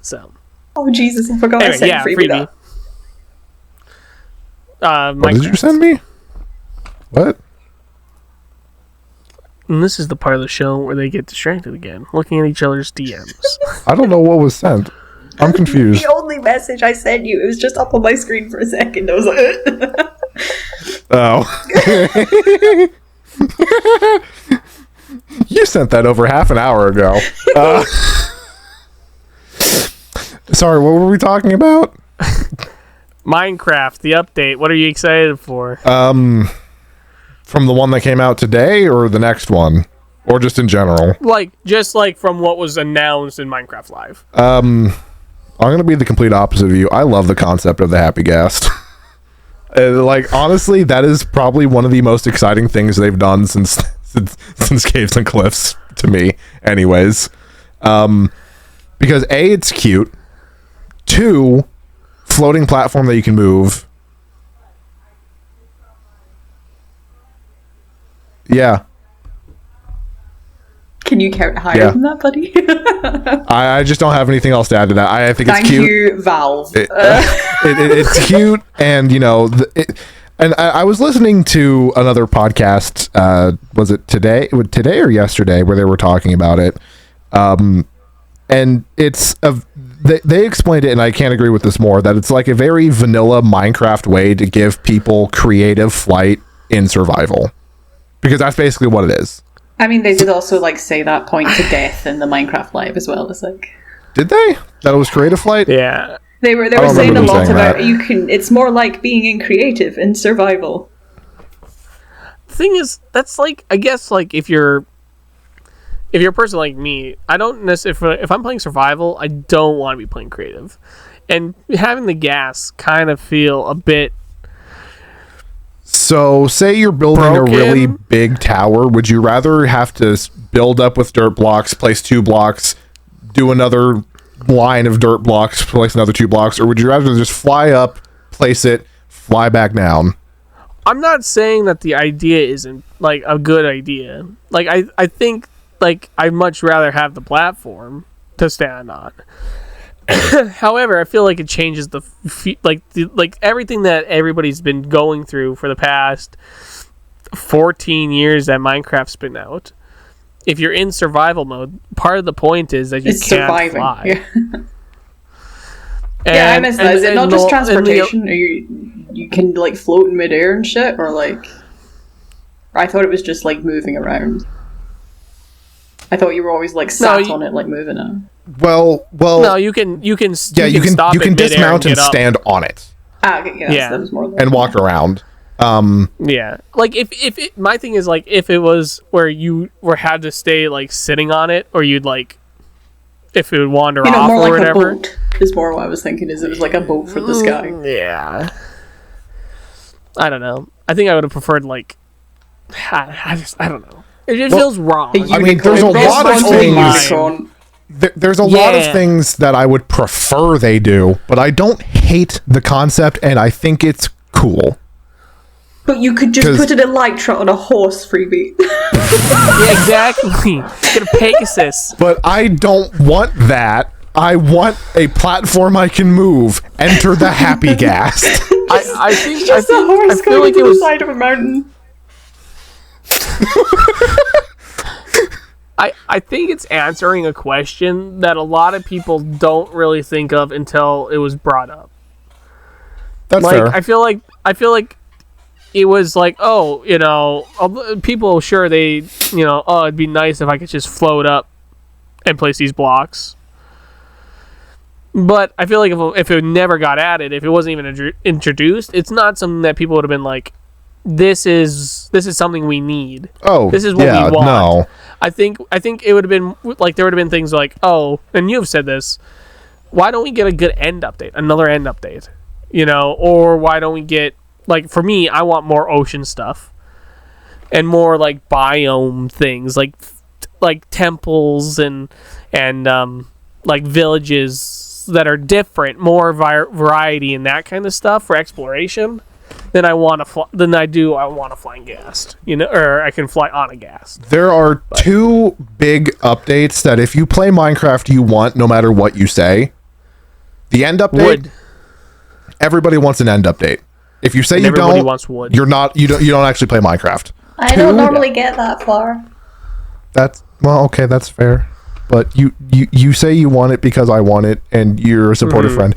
S1: So.
S3: Oh Jesus! I forgot I sent freebie.
S2: What did you send me? What?
S1: And this is the part of the show where they get distracted again, looking at each other's DMs.
S2: I don't know what was sent. I'm confused.
S3: The only message I sent you, it was just up on my screen for a second. I was like,
S2: oh. You sent that over half an hour ago. Sorry, what were we talking about?
S1: Minecraft, the update. What are you excited for?
S2: From the one that came out today or the next one? Or just in general?
S1: Just from what was announced in Minecraft Live.
S2: I'm going to be the complete opposite of you. I love the concept of the Happy Ghast. Honestly, that is probably one of the most exciting things they've done since Caves and Cliffs, to me, anyways. Because A, it's cute. 2, floating platform that you can move. Yeah.
S3: Can you count higher than that, buddy?
S2: I just don't have anything else to add to that. I think it's cute.
S3: Thank you, Valve.
S2: It's cute, and and I was listening to another podcast. Was it today or yesterday, where they were talking about it? And it's they explained it, and I can't agree with this more. That it's like a very vanilla Minecraft way to give people creative flight in survival, because that's basically what it is.
S3: I mean, they did also say that point to death in the Minecraft Live as well. It's
S2: did they? That it was creative flight?
S1: Yeah.
S3: They were saying a lot about it's more like being in creative in survival.
S1: The thing is, that's I guess if you're a person like me, I don't necessarily, if I'm playing survival, I don't want to be playing creative. And having the gas kind of feel a bit.
S2: So, say you're building a really big tower. Would you rather have to build up with dirt blocks, place 2 blocks, do another line of dirt blocks, place another 2 blocks, or would you rather just fly up, place it, fly back down?
S1: I'm not saying that the idea isn't a good idea. I think I'd much rather have the platform to stand on. However, I feel like it changes the everything that everybody's been going through for the past 14 years that Minecraft's been out. if you're in survival mode, part of the point is that you
S3: It's
S1: can't
S3: surviving.
S1: fly.
S3: Yeah. Yeah, I miss that. Is it not just transportation? Or you can like float in midair and shit, or like? I thought it was just like moving around. I thought you were always like sat on it, like moving it.
S2: Well.
S1: No, you can.
S2: You can
S1: stop
S2: dismount and
S1: get up.
S2: stand on it.
S3: Okay, yeah. That was more
S2: and walk around.
S1: Yeah, like if my thing is like if it was where you had to stay like sitting on it, or you'd like if it would wander off
S3: more
S1: or
S3: like
S1: whatever.
S3: A boat is more what I was thinking. Is it was like a boat for the sky?
S1: Yeah. I don't know. I think I would have preferred like. I don't know. It just feels wrong.
S2: I mean, there's a lot of things. There's a lot of things that I would prefer they do, but I don't hate the concept, and I think it's cool.
S3: But you could just put an Elytra on a horse freebie.
S1: Yeah, exactly. Get a Pegasus.
S2: But I don't want that. I want a platform I can move. Enter the Happy Gas.
S1: I think
S3: a horse
S1: I feel like
S3: to
S1: it was
S3: the side of a mountain.
S1: I think it's answering a question that a lot of people don't really think of until it was brought up.
S2: That's
S1: like,
S2: fair.
S1: I feel like it was like, oh, you know, people sure they, you know, oh, it'd be nice if I could just float up and place these blocks. But I feel like if it never got added, if it wasn't even introduced, it's not something that people would have been like, this is something we need.
S2: Oh,
S1: this is what we want.
S2: No.
S1: I think it would have been like there would have been things like, oh, and you've said this, why don't we get a good end update, another end update, you know, or why don't we get like for me, I want more ocean stuff and more like biome things like temples and like villages that are different, more variety and that kind of stuff for exploration. Then I want a flying ghast, you know, or I can fly on a ghast.
S2: There are two big updates that if you play Minecraft, you want no matter what you say. The end update. Everybody wants an end update. If you say you don't,
S1: wants wood.
S2: You don't actually play Minecraft.
S3: I don't normally get that far.
S2: That's okay. That's fair. But you say you want it because I want it, and you're a supportive friend.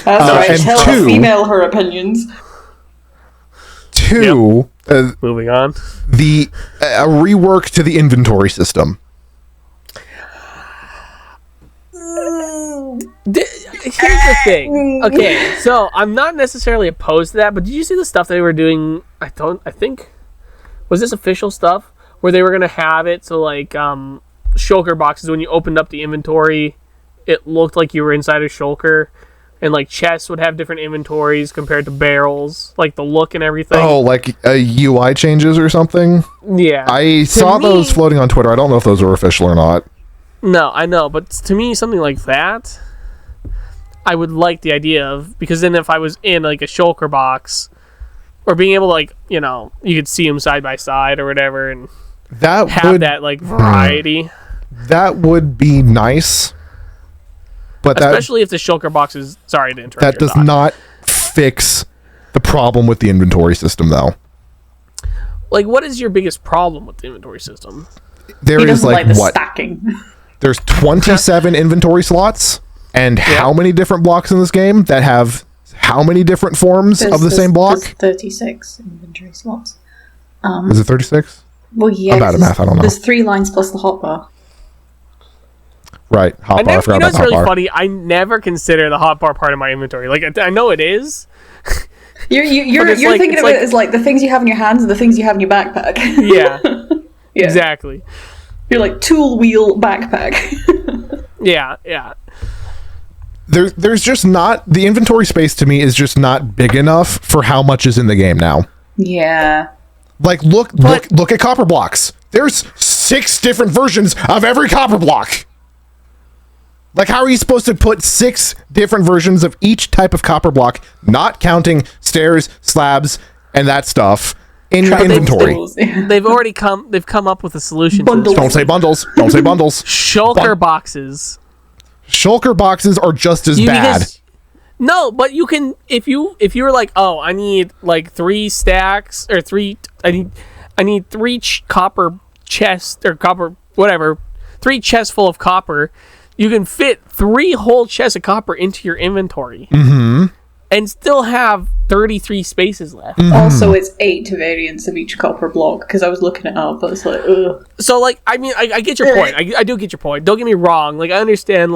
S3: That's right. Tell a female her opinions.
S2: Two.
S1: Moving on.
S2: A rework to the inventory system.
S1: Here's the thing. Okay, so I'm not necessarily opposed to that, but did you see the stuff they were doing? I think was this official stuff where they were gonna have it so like shulker boxes, when you opened up the inventory, it looked like you were inside a shulker. And, like, chests would have different inventories compared to barrels. Like, the look and everything.
S2: Oh, like UI changes or something?
S1: Yeah.
S2: I saw those floating on Twitter. I don't know if those were official or not.
S1: No, I know. But to me, something like that, I would like the idea of. Because then if I was in, like, a shulker box, or being able to, like, you know, you could see them side by side or whatever, and have that, like, variety.
S2: That would be nice. But
S1: especially if the shulker box is... Sorry to interrupt.
S2: That does not fix the problem with the inventory system, though.
S1: Like, what is your biggest problem with the inventory system?
S2: There is, like
S3: the
S2: what?
S3: Stacking.
S2: There's 27 inventory slots, and how many different blocks in this game that have how many different forms of the same block?
S3: There's 36 inventory slots.
S2: Is it 36?
S3: Well, yeah.
S2: I'm bad at math, I don't know.
S3: There's 3 lines plus the hotbar.
S2: Right, hotbar. I forgot about
S1: it's really funny. I never consider the hotbar part of my inventory. Like, I know it is.
S3: You're thinking of it as like the things you have in your hands and the things you have in your backpack.
S1: Yeah. Exactly.
S3: You're like tool wheel backpack.
S1: Yeah.
S2: There's just not, the inventory space to me is just not big enough for how much is in the game now.
S3: Yeah.
S2: Like look at copper blocks. There's 6 different versions of every copper block. Like, how are you supposed to put 6 different versions of each type of copper block, not counting stairs, slabs, and that stuff, in your inventory?
S1: They've come up with a solution to this.
S2: Don't say bundles. Don't say bundles.
S1: Shulker boxes.
S2: Shulker boxes are just as bad.
S1: No, but you can, if you were like, oh, I need like 3 stacks, or 3, I need 3 copper chests, or copper, whatever, 3 chests full of copper. You can fit 3 whole chests of copper into your inventory. And still have 33 spaces left.
S3: Also, it's 8 variants of each copper block, because I was looking it up, but it's like, ugh.
S1: So, like, I mean, I get your point. I do get your point. Don't get me wrong. Like, I understand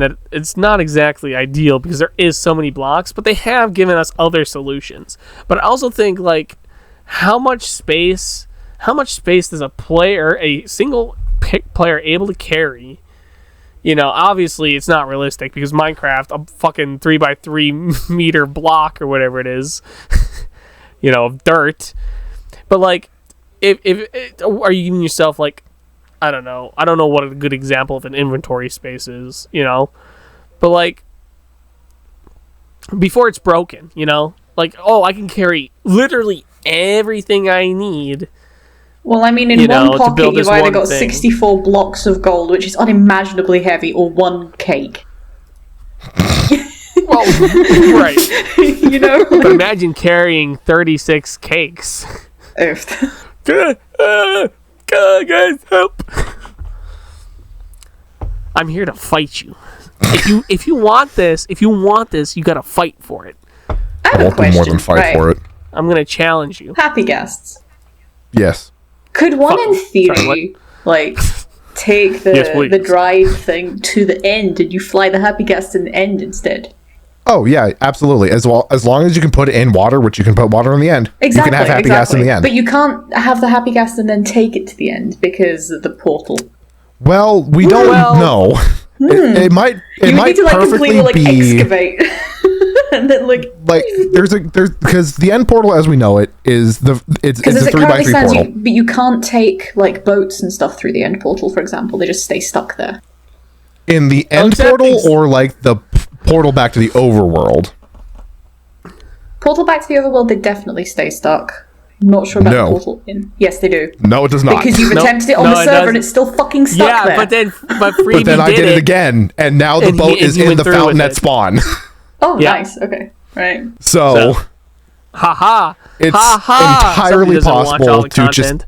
S1: that it's not exactly ideal because there is so many blocks, but they have given us other solutions. But I also think, like, how much space does a single player able to carry? You know, obviously it's not realistic because Minecraft, a fucking 3x3 meter block or whatever it is, you know, of dirt. But like, if are you giving yourself, like, I don't know what a good example of an inventory space is, you know, but like, before it's broken, you know, like, oh, I can carry literally everything I need.
S3: Well, I mean, in one pocket you've either got 64 blocks of gold, which is unimaginably heavy, or 1 cake.
S1: Well, right.
S3: You know?
S1: But imagine carrying 36 cakes. Guys, help. I'm here to fight you. If you want this, you gotta fight for it.
S3: I have a question.
S2: More than fight for it.
S1: I'm gonna challenge you.
S3: Happy guests.
S2: Yes.
S3: Could one, in theory, like, take the dried thing to the end, and you fly the happy guest in the end instead?
S2: Oh yeah, absolutely. As long as you can put it in water, which you can put water in the end.
S3: Exactly.
S2: You can have happy gas in the end.
S3: But you can't have the happy gas and then take it to the end because of the portal.
S2: Well, we don't know. It might.
S3: You would need to, like, completely, like,
S2: be
S3: excavate. And then, like
S2: there's because the end portal as we know it is it's a 3x3 portal.
S3: But you can't take, like, boats and stuff through the end portal, for example. They just stay stuck there.
S2: In the end portal, or like the portal back to the overworld?
S3: Portal back to the overworld, they definitely stay stuck. I'm not sure about the portal in. Yes, they do.
S2: No, it does not.
S3: Because you've attempted it on the server and it's still fucking stuck there.
S1: But Freebie
S2: then I did it again, and now the boat is in the fountain at spawn.
S3: Oh, nice. Okay, right.
S2: So
S1: haha,
S2: it's entirely possible to just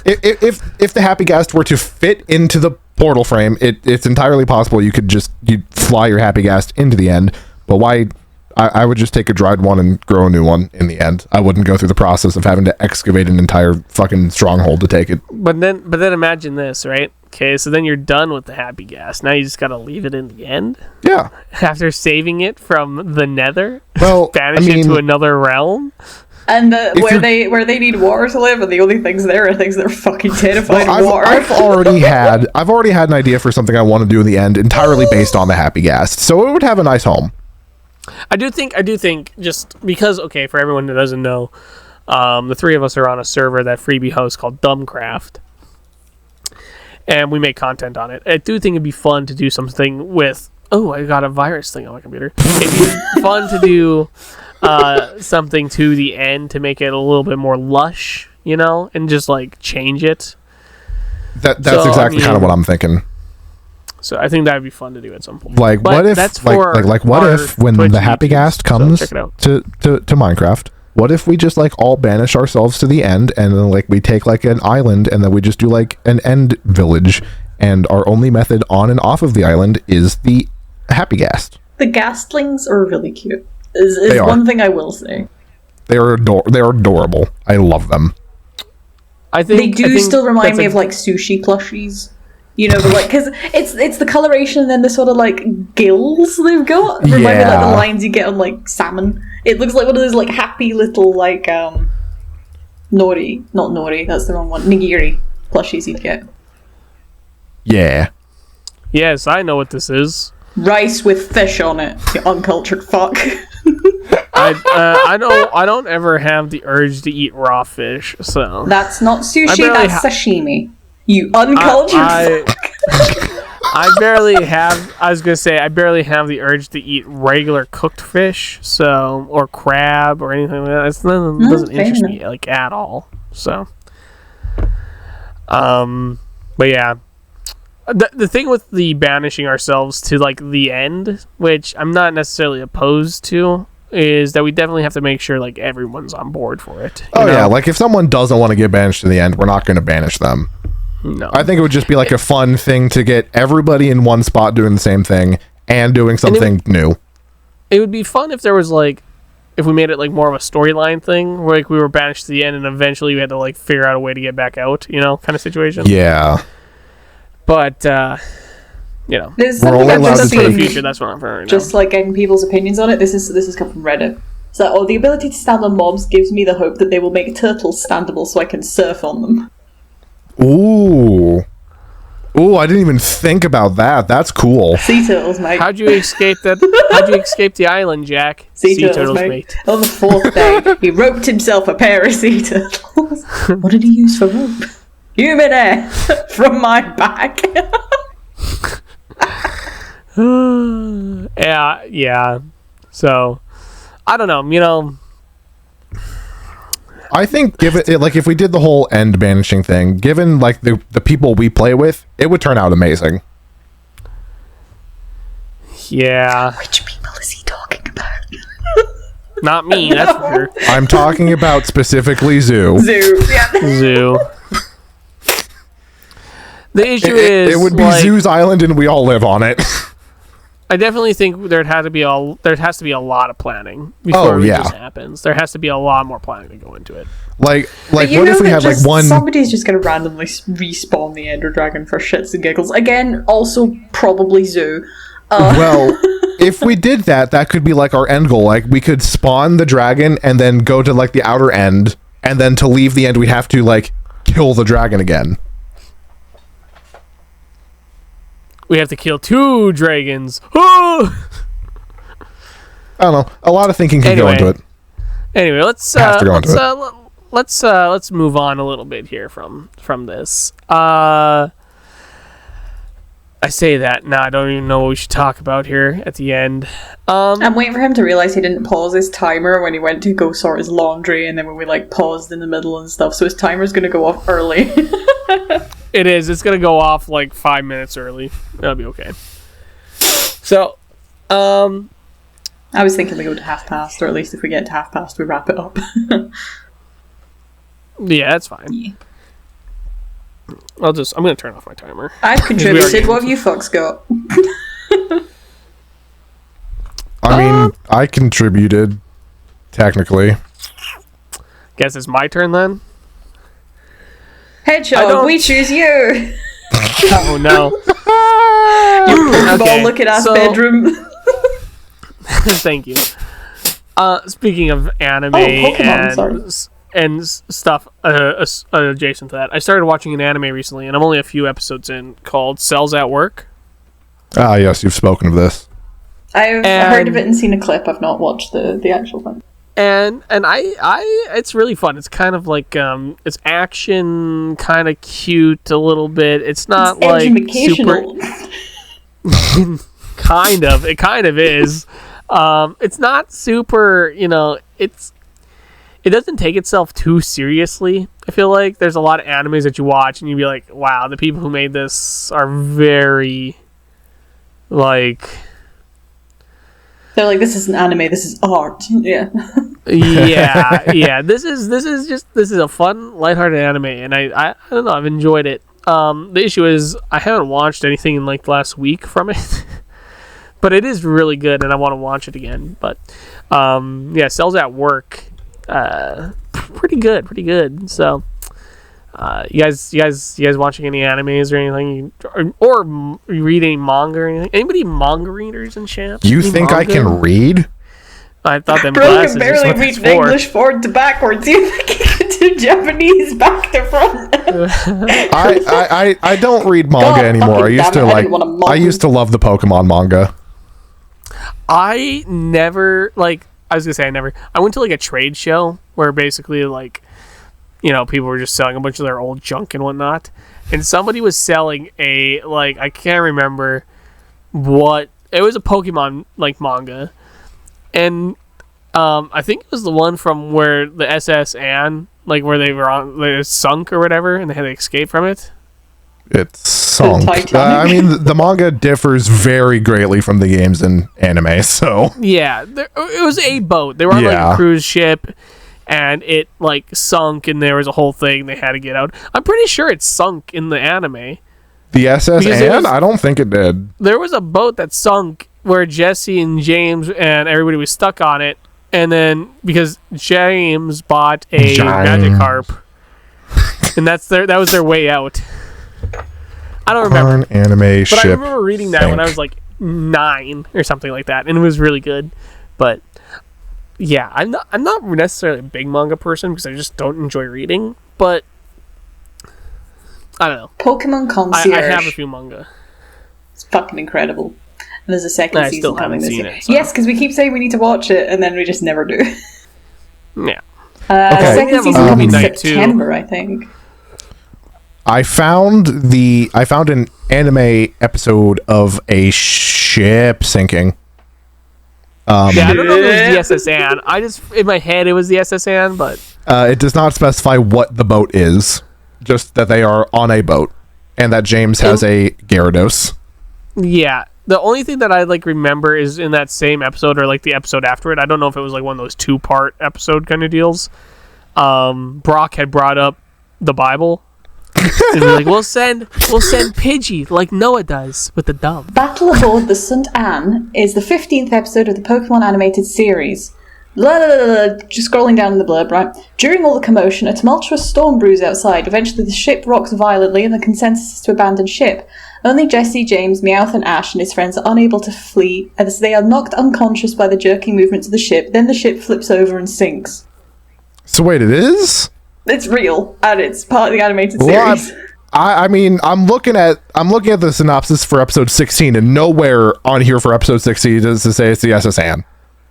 S2: if the happy guest were to fit into the portal frame, it's entirely possible you'd fly your happy guest into the end. But why? I would just take a dried one and grow a new one in the end. I wouldn't go through the process of having to excavate an entire fucking stronghold to take it.
S1: But then imagine this, right? Okay, so then you're done with the happy gas. Now you just gotta leave it in the end.
S2: Yeah.
S1: After saving it from the Nether,
S2: well,
S1: banish it to another realm.
S3: And where they need water to live, and the only things there are things that are fucking terrified of water.
S2: I've already had an idea for something I want to do in the end, entirely based on the happy gas. So it would have a nice home.
S1: I do think just because, okay, for everyone who doesn't know, the 3 of us are on a server that Freebie hosts called Dumbcraft, and we make content on it. I do think it'd be fun to do something with. Oh, I got a virus thing on my computer. It'd be fun to do something to the end to make it a little bit more lush, you know, and just like change it.
S2: That's exactly kind of what I'm thinking.
S1: So I think that'd be fun to do at some point.
S2: Like, but what if, what if when
S1: Twitch
S2: the happy gas comes
S1: check it out.
S2: to Minecraft, what if we just like all banish ourselves to the end, and then like we take like an island, and then we just do like an end village, and our only method on and off of the island is the happy gas.
S3: The gastlings are really cute. Is one thing I will say. They're
S2: adorable. I love them.
S1: I think
S3: they still remind me of like sushi plushies. You know, but like, because it's the coloration and then the sort of like gills they've got. Remind me of like the lines you get on like salmon. It looks like one of those like happy little like not nori, that's the wrong one. Nigiri plushies you'd get.
S2: Yeah.
S1: Yes, I know what this is.
S3: Rice with fish on it. You uncultured fuck.
S1: I don't ever have the urge to eat raw fish, so
S3: that's not sushi. That's sashimi. You uncultured fuck.
S1: I barely have the urge to eat regular cooked fish, so, or crab or anything like that. It doesn't interest me like at all. So, but yeah, the thing with the banishing ourselves to like the end, which I'm not necessarily opposed to, is that we definitely have to make sure like everyone's on board for it.
S2: Oh yeah, like if someone doesn't want to get banished in the end, we're not going to banish them.
S1: No.
S2: I think it would just be like a fun thing to get everybody in one spot doing the same thing and doing something new.
S1: It would be fun if there was like, if we made it like more of a storyline thing, where like we were banished to the end and eventually we had to like figure out a way to get back out, kind of situation.
S2: Yeah.
S1: But,
S3: There's
S2: We're
S3: something
S2: only
S3: I've
S2: allowed
S3: just
S2: to
S1: for the
S3: seen,
S1: future, that's what I'm for right
S3: just like getting people's opinions on it. This is come from Reddit. So, the ability to stand on mobs gives me the hope that they will make turtles standable so I can surf on them.
S2: Ooh, I didn't even think about that. That's cool.
S3: Sea turtles, mate.
S1: How'd you escape that? How'd you escape the island, Jack?
S3: Sea turtles, mate. On the fourth day, he roped himself a pair of sea turtles. What did he use for rope? Human hair from my back.
S1: Yeah. So, I don't know.
S2: I think given like if we did the whole end banishing thing, given like the people we play with, it would turn out amazing.
S1: Yeah.
S3: Which people is he talking about?
S1: Not me, that's for sure.
S2: I'm talking about specifically Zoo.
S3: Zoo. Yeah.
S1: Zoo. The issue is
S2: It would be
S1: like,
S2: Zoo's island and we all live on it.
S1: I definitely think there has to be a lot of planning before it just happens. There has to be a lot more planning to go into it.
S2: Like
S3: But
S2: what if we had like one?
S3: Somebody's just going to randomly respawn the Ender Dragon for shits and giggles. Again, also probably Zoo.
S2: Well, if we did that, that could be like our end goal. Like we could spawn the dragon and then go to like the outer end, and then to leave the end, we'd have to like kill the dragon again.
S1: We have to kill 2 dragons. Oh!
S2: I don't know. A lot of thinking can go into it.
S1: Anyway, let's move on a little bit here from this. I say that now. I don't even know what we should talk about here at the end.
S3: I'm waiting for him to realize he didn't pause his timer when he went to go sort his laundry, and then when we like paused in the middle and stuff, so his timer's going to go off early.
S1: It is. It's going to go off like 5 minutes early. That'll be okay. So,
S3: I was thinking we go to past, or at least if we get to past, we wrap it up.
S1: Yeah, that's fine.
S3: Yeah.
S1: I'm going to turn off my timer.
S3: I've contributed. What have you fucks got?
S2: I mean, I contributed, technically.
S1: Guess it's my turn then?
S3: Hedgehog, we choose you!
S1: Oh, no.
S3: Ball looking ass bedroom.
S1: Thank you. Speaking of anime and stuff adjacent to that, I started watching an anime recently, and I'm only a few episodes in, called Cells at Work.
S2: Ah, yes, you've spoken of this.
S3: I've heard of it and seen a clip. I've not watched the actual thing.
S1: And I it's really fun. It's kind of like it's action, kind of cute a little bit. It's not
S3: it's
S1: like
S3: educational.
S1: super. Kind of. It kind of is. It's not super. It doesn't take itself too seriously. I feel like there's a lot of animes that you watch and you'd be like, wow, the people who made this are very like.
S3: They're like, this is an anime, this is art. Yeah.
S1: yeah. This is a fun, lighthearted anime, and I don't know, I've enjoyed it. The issue is I haven't watched anything in like the last week from it. But it is really good and I want to watch it again. But Cells at Work. Pretty good. So you guys watching any animes or anything, or read any manga or anything? Anybody manga readers in chat?
S2: You think I can read?
S1: I thought them
S3: Bro
S1: glasses
S3: can barely
S1: what
S3: read
S1: it's for.
S3: English forward to backwards. You think he can do Japanese back to front?
S2: I don't read manga anymore. I used to love the Pokemon manga.
S1: I never I went to like a trade show where basically people were just selling a bunch of their old junk and whatnot, and somebody was selling a I can't remember what it was, a Pokemon manga, and I think it was the one from where the SS Anne where they were sunk or whatever and they had to escape from it.
S2: It's sunk.
S3: Titanic.
S2: I mean, the manga differs very greatly from the games and anime, so...
S1: Yeah, it was a boat. They were on like
S2: Yeah.
S1: a cruise ship, and it like sunk, and there was a whole thing they had to get out. I'm pretty sure it sunk in the anime.
S2: The SS
S1: Because it
S2: and?
S1: was-
S2: I don't think it did.
S1: There was a boat that sunk where Jesse and James and everybody was stuck on it, and then because James bought a Magikarp, and that was their way out. I don't remember,
S2: Porn anime
S1: but
S2: ship
S1: I remember reading that when I
S2: sank.
S1: was like 9 or something like that, and it was really good. But yeah, I'm not necessarily a big manga person because I just don't enjoy reading. But I don't know.
S3: Pokemon
S1: I
S3: Concierge.
S1: have a few manga.
S3: It's fucking incredible. And there's a second
S1: I
S3: season
S1: still
S3: coming
S1: haven't
S3: this
S1: seen
S3: year.
S1: it, so-
S3: Yes, because we keep saying we need to watch it, and then we just never do.
S1: Yeah.
S2: Okay.
S3: Second
S1: We have a
S3: season coming in
S1: movie night, too.
S3: September, I think.
S2: I found an anime episode of a ship sinking.
S1: Yeah, I don't know if it was the SSN. I just in my head it was the SSN, but
S2: It does not specify what the boat is, just that they are on a boat, and that James has a Gyarados.
S1: yeah. The only thing that I like remember is in that same episode or like the episode after it. I don't know if it was like one of those 2-part episode kind of deals. Brock had brought up the Bible. And they're like, we'll send Pidgey like Noah does with the dove.
S3: Battle Aboard the St. Anne is the 15th episode of the Pokemon animated series. Blah, blah, blah, blah. Just scrolling down in the blurb, right? During all the commotion, a tumultuous storm brews outside. Eventually, the ship rocks violently, and the consensus is to abandon ship. Only Jesse, James, Meowth, and Ash and his friends are unable to flee, as they are knocked unconscious by the jerking movements of the ship. Then the ship flips over and sinks.
S2: So wait, it is?
S3: It's real, and it's part of the animated
S2: Well,
S3: series.
S2: I mean, I'm looking at the synopsis for episode 16, and nowhere on here for episode 16 does it say it's the SSN.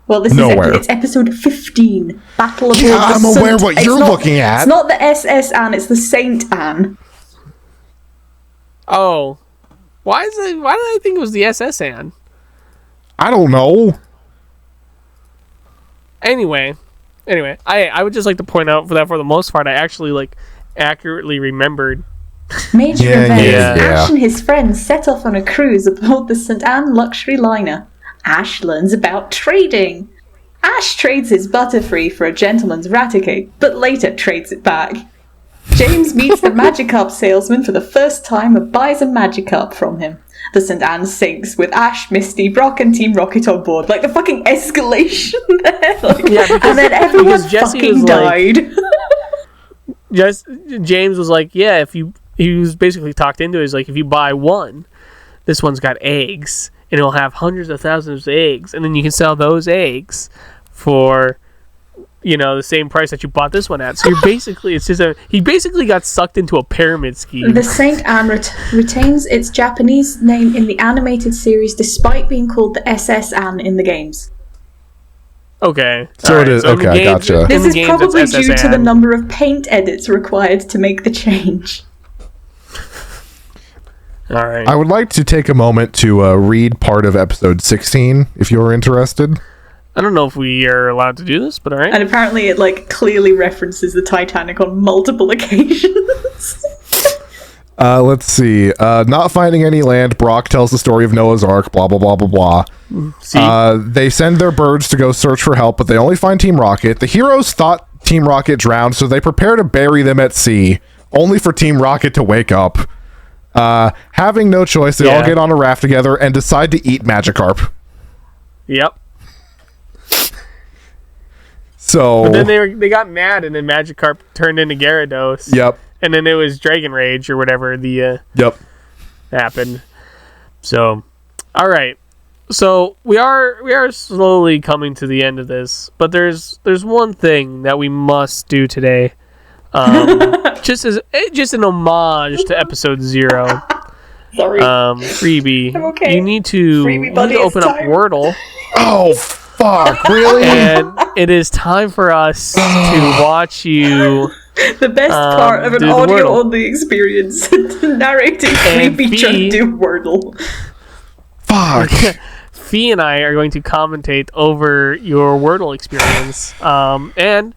S3: Well, this
S2: Nowhere.
S3: is it's episode 15. Battle of
S2: Yeah,
S3: the
S2: I'm
S3: Saint.
S2: aware what
S3: It's
S2: you're
S3: not-
S2: looking at.
S3: It's not the SS Anne, it's the Saint Anne.
S1: Oh. Why did I think it was the SSN?
S2: I don't know.
S1: Anyway, I would just like to point out for the most part I actually like accurately remembered.
S3: Major
S2: Yeah,
S3: events.
S2: yeah.
S3: Ash and his friends set off on a cruise aboard the St. Anne luxury liner. Ash learns about trading. Ash trades his Butterfree for a gentleman's Raticate, but later trades it back. James meets the Magikarp salesman for the first time and buys a Magikarp from him. The St. Anne sinks with Ash, Misty, Brock, and Team Rocket on board. Like the fucking escalation there. Like,
S1: Yeah, because-
S3: and then everyone
S1: because Jesse
S3: fucking
S1: was like-
S3: died.
S1: James was like, yeah, he was basically talked into it. He's like, if you buy one, this one's got eggs, and it'll have hundreds of thousands of eggs, and then you can sell those eggs for, the same price that you bought this one at. So you're basically, he basically got sucked into a pyramid scheme.
S3: The Saint Anne retains its Japanese name in the animated series despite being called the SS Anne in the games.
S1: Okay.
S2: So
S1: alright,
S2: it is-
S1: in the
S2: okay, gotcha.
S1: in
S3: This
S1: the
S3: is
S1: games,
S3: probably
S1: it's
S3: due to the
S1: SSN.
S3: number of paint edits required to make the change.
S1: All right.
S2: I would like to take a moment to read part of episode 16, if you're interested.
S1: I don't know if we are allowed to do this, but all right.
S3: And apparently it clearly references the Titanic on multiple occasions.
S2: Let's see. Not finding any land, Brock tells the story of Noah's Ark, blah, blah, blah, blah, blah.
S1: See,
S2: They send their birds to go search for help, but they only find Team Rocket. The heroes thought Team Rocket drowned, so they prepare to bury them at sea, only for Team Rocket to wake up. Having no choice, they all
S1: Yeah.
S2: get on a raft together and decide to eat Magikarp.
S1: yep.
S2: So,
S1: But then they got mad, and then Magikarp turned into Gyarados.
S2: yep,
S1: And then it was Dragon Rage or whatever the
S2: yep.
S1: happened. So, all right. So we are slowly coming to the end of this, but there's one thing that we must do today, just an homage to episode 0.
S3: Sorry.
S1: Freebie.
S3: I'm okay.
S1: You need to,
S3: Freebie buddy, it's
S1: open up
S3: time.
S1: Wordle,
S2: Oh, fuck, really?
S1: and it is time for us to watch you.
S3: The best part of an
S1: do the Wordle.
S3: audio-only experience narrating
S1: And
S3: Creepy trying to
S1: B-
S3: do Wordle.
S2: Fuck.
S1: Fee and I are going to commentate over your Wordle experience, and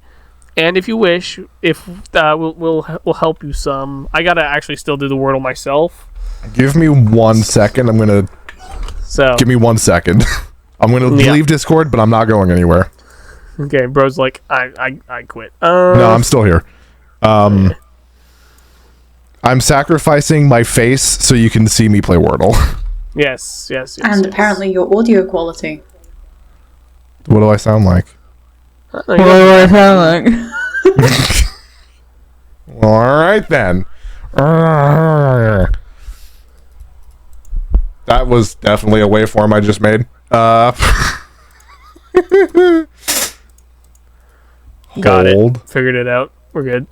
S1: if you wish, if we'll help you some. I gotta actually still do the Wordle myself,
S2: Give me 1 second. Give me 1 second. I'm gonna leave Discord, but I'm not going anywhere.
S1: Okay, bro's like, I quit.
S2: No, I'm still here. I'm sacrificing my face so you can see me play Wordle.
S1: Yes.
S3: And apparently your audio quality.
S2: What do I sound like?
S3: What do I sound like?
S2: Well, all right then. That was definitely a waveform I just made.
S1: Got it. Figured it out. We're good.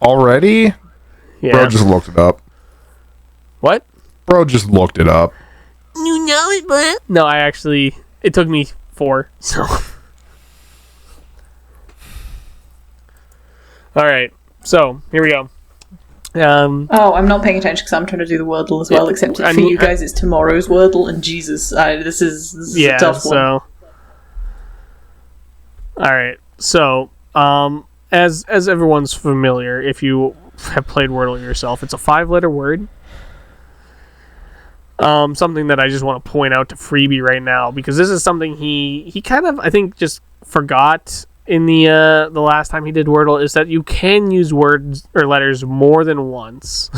S2: Already?
S1: Yeah.
S2: Bro just looked it up.
S1: What?
S2: Bro just looked it up.
S1: You know it, but... No, it took me 4, so... Alright, so, here we go.
S3: I'm not paying attention because I'm trying to do the Wordle as well, except for you guys it's tomorrow's Wordle, and Jesus, this is a tough one.
S1: Alright, so, as everyone's familiar, if you have played Wordle yourself, it's a 5-letter word. Something that I just want to point out to Freebie right now, because this is something he kind of, I think, just forgot in the last time he did Wordle, is that you can use words or letters more than once.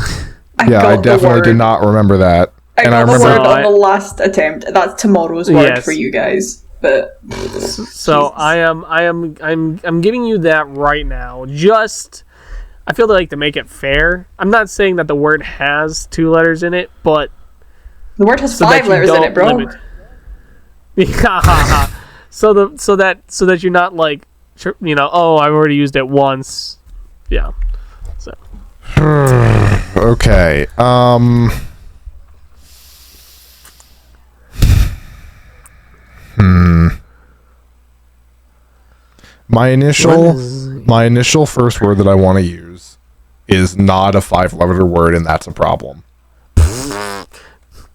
S2: I definitely did not remember that.
S3: I remember the word on the last attempt. That's tomorrow's word for you guys. But
S1: so I'm giving you that right now. Just I feel like to make it fair. I'm not saying that the word has 2 letters in it, but
S3: the word has 5 letters in it, bro.
S1: so that you're not like, I've already used it once. Yeah. So.
S2: Okay. My initial first word that I want to use is not a 5-letter word, and that's a problem.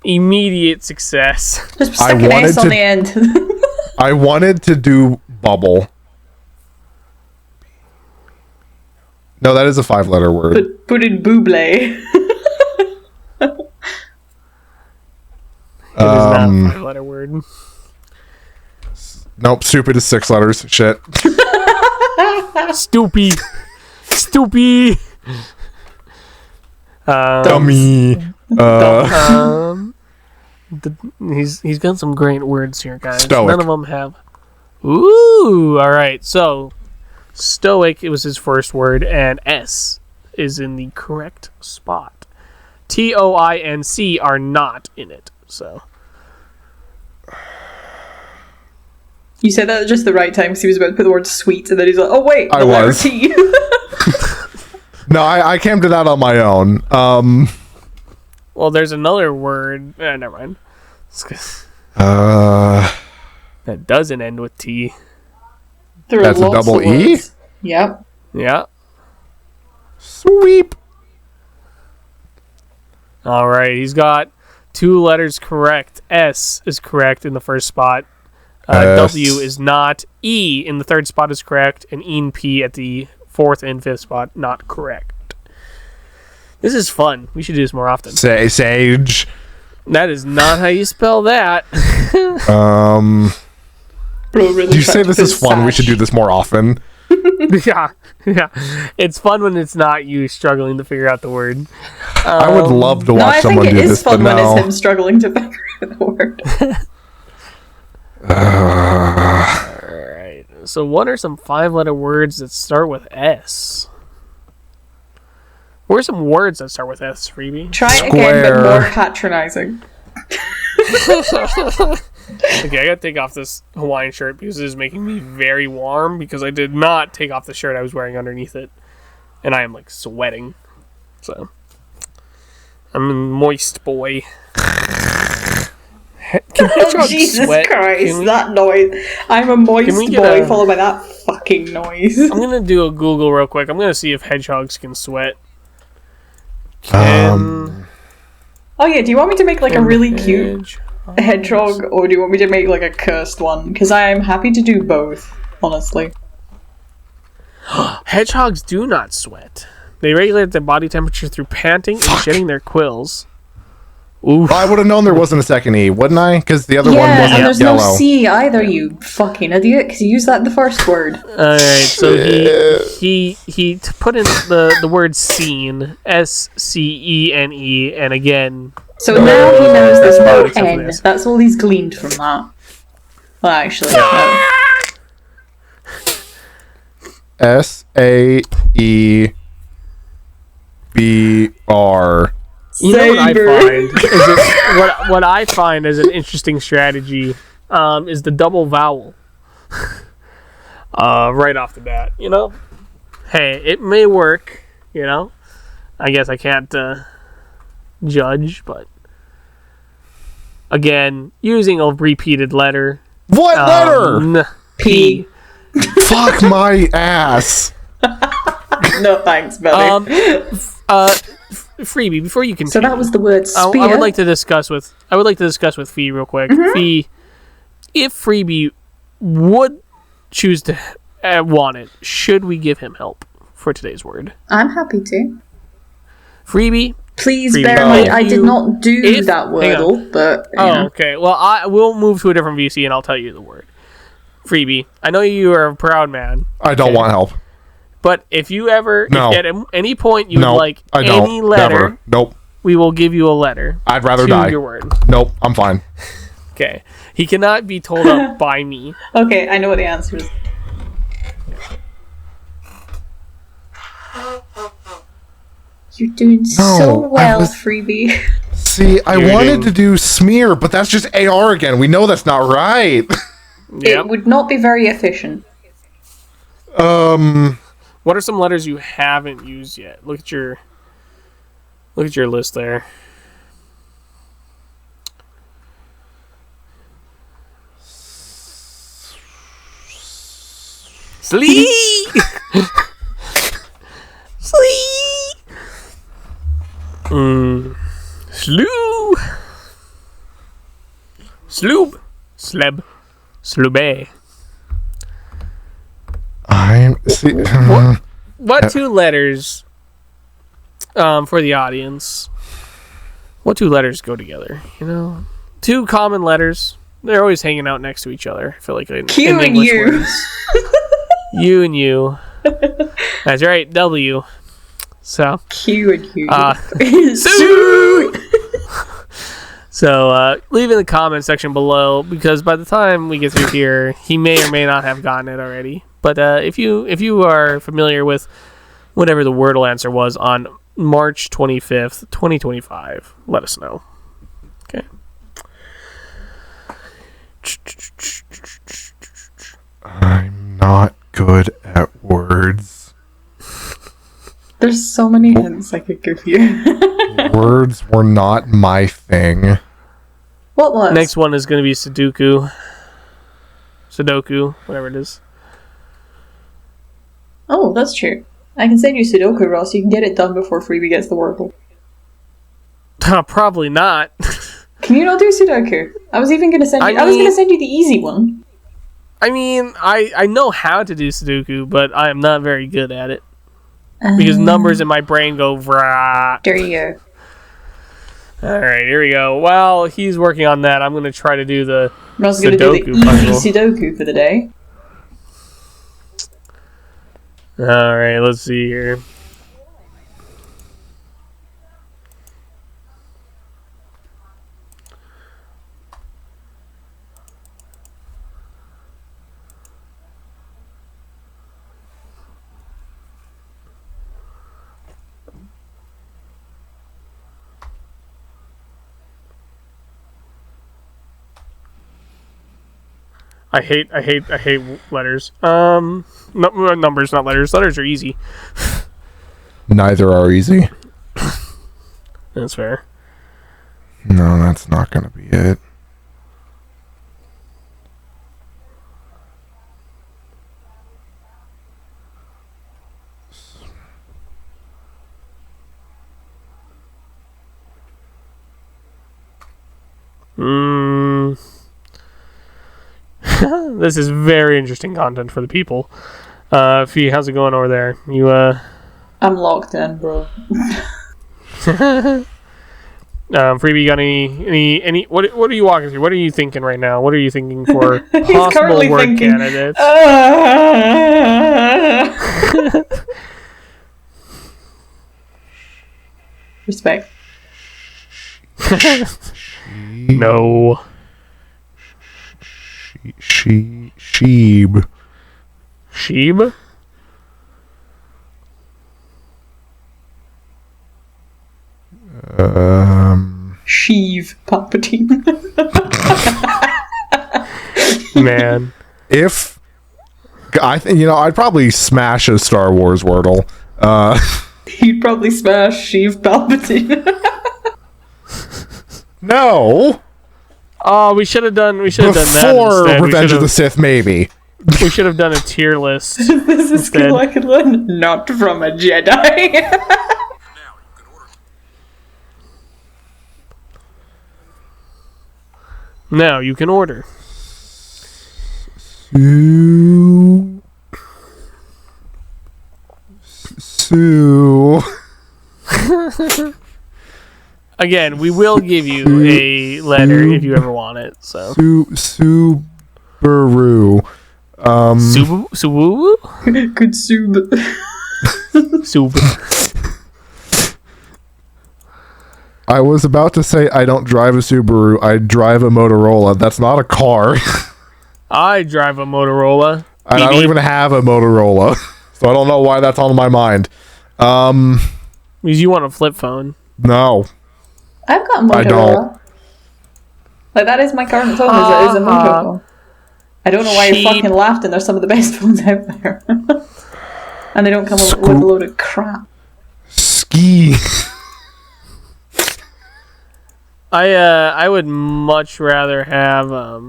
S1: Immediate success.
S3: Just stick an S on the end.
S2: I wanted to do bubble. No, that is a 5-letter word.
S3: Put in buble.
S1: It is not a 5-letter word.
S2: Nope, stupid is 6 letters. Shit.
S1: Stupid.
S2: Dummy.
S1: He's got some great words here, guys.
S2: Stoic.
S1: None of them have. Ooh, all right. So, stoic, it was his first word, and S is in the correct spot. TOINC are not in it. So.
S3: You said that at just the right time because he was about to put the word sweet, and then he's like, "Oh wait, the letter T."
S2: No, I came to that on my own.
S1: Well, there's another word. Never mind. That doesn't end with T.
S2: That's a double E?
S3: Yep.
S1: Yeah.
S2: Sweep.
S1: All right, he's got 2 letters correct. S is correct in the first spot. W is not. E in the 3rd spot is correct, and E and P at the 4th and 5th spot not correct. This is fun. We should do this more often.
S2: Sage.
S1: That is not how you spell that.
S3: Bro, really
S2: do you say this is fun? We should do this more often.
S1: Yeah. It's fun when it's not you struggling to figure out the word.
S2: I would love to watch someone do this, but no.
S3: I think it is fun when it's him struggling to figure out the word.
S1: Alright. So what are some 5-letter words that start with S? What are some words that start with S, Freebie?
S3: Try it again, but more patronizing.
S1: Okay, I gotta take off this Hawaiian shirt because it is making me very warm because I did not take off the shirt I was wearing underneath it. And I am, like, sweating. So. I'm a moist boy.
S3: Oh, Jesus Christ, that noise. I'm a moist boy, followed by that fucking noise.
S1: I'm gonna do a Google real quick. I'm gonna see if hedgehogs can sweat.
S3: Oh yeah, do you want me to make like a really cute hedgehog, or do you want me to make like a cursed one? Because I am happy to do both, honestly.
S1: Hedgehogs do not sweat. They regulate their body temperature through panting and shedding their quills. Oof.
S2: I would have known there wasn't a second E, wouldn't I? Because the other one
S3: Yeah,
S2: wasn't
S3: and there's
S2: yellow.
S3: no C either, you fucking idiot, because you used that in the first word.
S1: Alright, so he put in the word scene, SCENE, and again...
S3: So now he knows there's no
S1: Except for
S3: N.
S1: this.
S3: That's all he's gleaned from that. Well, actually, no.
S2: SAEBR.
S1: You know what I
S3: Saber.
S1: find what I find as an interesting strategy is the double vowel. Right off the bat, you know. Hey, it may work, you know. I guess I can't judge, but again, using a repeated letter.
S2: What letter?
S3: P.
S2: Fuck my ass.
S3: No thanks, buddy.
S1: Freebie, before you continue.
S3: So that was the word spear.
S1: I would like to discuss with Fee real quick. Fee, if Freebie would choose to want it, should we give him help for today's word?
S3: I'm happy to.
S1: Freebie,
S3: Please
S1: Freebie,
S3: bear in mind, I
S1: you-
S3: did not do
S1: if-
S3: that
S1: hang on.
S3: wordle, but you
S1: Oh,
S3: know.
S1: okay. Well, I will move to a different VC and I'll tell you the word. Freebie, I know you are a proud man,
S2: I don't want help.
S1: but if you ever,
S2: No.
S1: if at any point you
S2: No,
S1: would like
S2: I don't.
S1: any letter,
S2: Never. Nope.
S1: we will give you a letter
S2: I'd rather
S1: to
S2: die.
S1: your word.
S2: Nope. I'm fine.
S1: Okay. He cannot be told up by me.
S3: Okay, I know what the answer is. You're doing so
S2: I
S3: well,
S2: was-
S3: Freebie.
S2: See, I
S1: You're
S2: wanted
S1: doing-
S2: to do smear, but that's just AR again. We know that's not right.
S1: Yep.
S3: It would not be very efficient.
S1: What are some letters you haven't used yet? Look at your list there. Slee! Slee! Slew! Sloob! Sleb! Slube!
S2: I'm see.
S1: What two letters, for the audience, what two letters go together, you know? Two common letters. They're always hanging out next to each other. I feel like in
S3: Q and
S1: English
S3: U.
S1: words. You and you. That's right, W. So,
S3: Q and U.
S1: Sue! So, leave in the comment section below, because by the time we get through here, he may or may not have gotten it already. But if you are familiar with whatever the Wordle answer was on March 25th, 2025, let us know. Okay.
S2: I'm not good at words.
S3: There's so many hints I could give you.
S2: Words were not my thing.
S3: What was?
S1: Next one is going to be Sudoku, whatever it is.
S3: Oh, that's true. I can send you Sudoku, Ross. You can get it done before Freebie gets the Wordle.
S1: Probably not.
S3: Can you not do Sudoku? I was even going to send you. I was going to send you the easy one.
S1: I mean, I know how to do Sudoku, but I am not very good at it. Because numbers in my brain go vrah.
S3: There you go.
S1: Alright, here we go. While he's working on that, I'm going to try to do the
S3: Ross is going to do the
S1: Sudoku puzzle.
S3: easy Sudoku for the day.
S1: Alright, let's see here. I hate letters. Numbers, not letters. Letters are easy.
S2: Neither are easy.
S1: That's fair.
S2: No, that's not going to be it.
S1: This is very interesting content for the people. Fee, how's it going over there? You
S3: I'm locked in, bro.
S1: Freebie, you got any? What are you walking through? What are you thinking right now? What are you thinking for
S3: He's
S1: possible
S3: currently
S1: work
S3: thinking,
S1: candidates?
S3: Respect.
S1: No.
S2: Sheeb.
S1: Sheeb?
S3: Sheev Palpatine.
S1: Man.
S2: If I think I'd probably smash a Star Wars Wordle.
S3: He'd probably smash Sheev Palpatine.
S2: No.
S1: Oh, we should have done that
S2: Before
S1: instead.
S2: Revenge of the Sith, maybe.
S1: We should have done a tier list.
S3: This is a skill I could learn not from a Jedi.
S1: Now you can order.
S2: Sue.
S1: Again, we will give you a letter if you ever want it. So
S2: Subaru.
S1: Subaru?
S3: Good sub.
S1: Subaru.
S2: I was about to say I don't drive a Subaru. I drive a Motorola. That's not a car.
S1: I drive a Motorola.
S2: And I don't even have a Motorola. So I don't know why that's on my mind.
S1: Because you want a flip phone.
S2: No.
S3: I've got a Motorola.
S2: I don't.
S3: Like, that is my current phone, is a Motorola. I don't know why you're fucking laughing. They're some of the best phones out there. And they don't come with a load of crap.
S2: Ski.
S1: I would much rather have
S3: I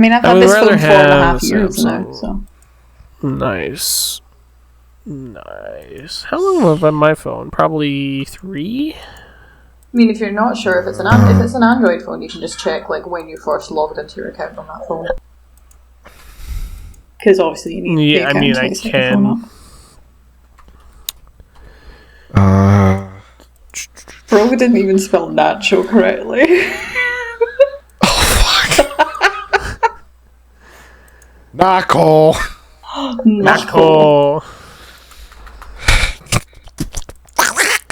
S3: mean, I've had this phone 4.5 years now, so.
S1: Nice. How long have I had my phone? Probably 3?
S3: I mean, if you're not sure if it's an Android phone, you can just check like when you first logged into your account on that phone. Because obviously you need.
S1: Yeah, I mean, I can.
S3: Bro didn't even spell nacho correctly.
S2: Knuckle.
S1: Knuckle.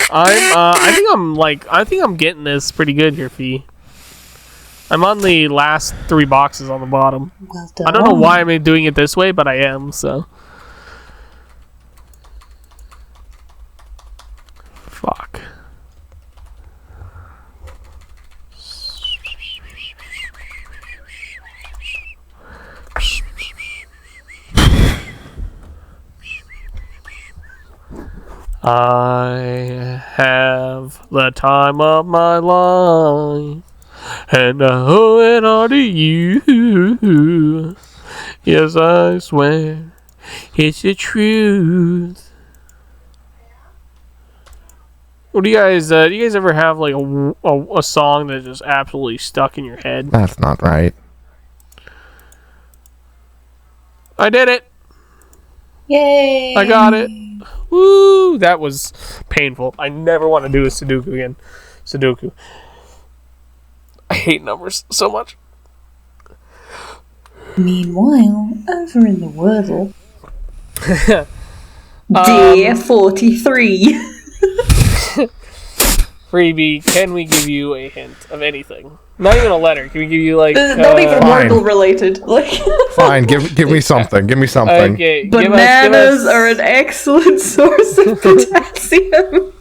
S1: I think I'm getting this pretty good here, Fee. I'm on the last 3 boxes on the bottom.
S3: Well done.
S1: I don't know why I'm doing it this way, but I am, so. Fuck. I have the time of my life, and I owe it all to you. Yes, I swear, it's the truth. What do you guys ever have like a song that just absolutely stuck in your head?
S2: That's not right.
S1: I did it.
S3: Yay!
S1: I got it. Woo! That was painful. I never want to do a Sudoku again. Sudoku. I hate numbers so much.
S3: Meanwhile, over in the Wordle, Day 43.
S1: Freebie, can we give you a hint of anything? Not even a letter. Can we give you like?
S3: Not even
S2: Fine.
S3: Wordle related. Like,
S2: Fine, give me something. Give me something.
S1: Okay,
S3: bananas
S1: give us...
S3: are an excellent source of potassium.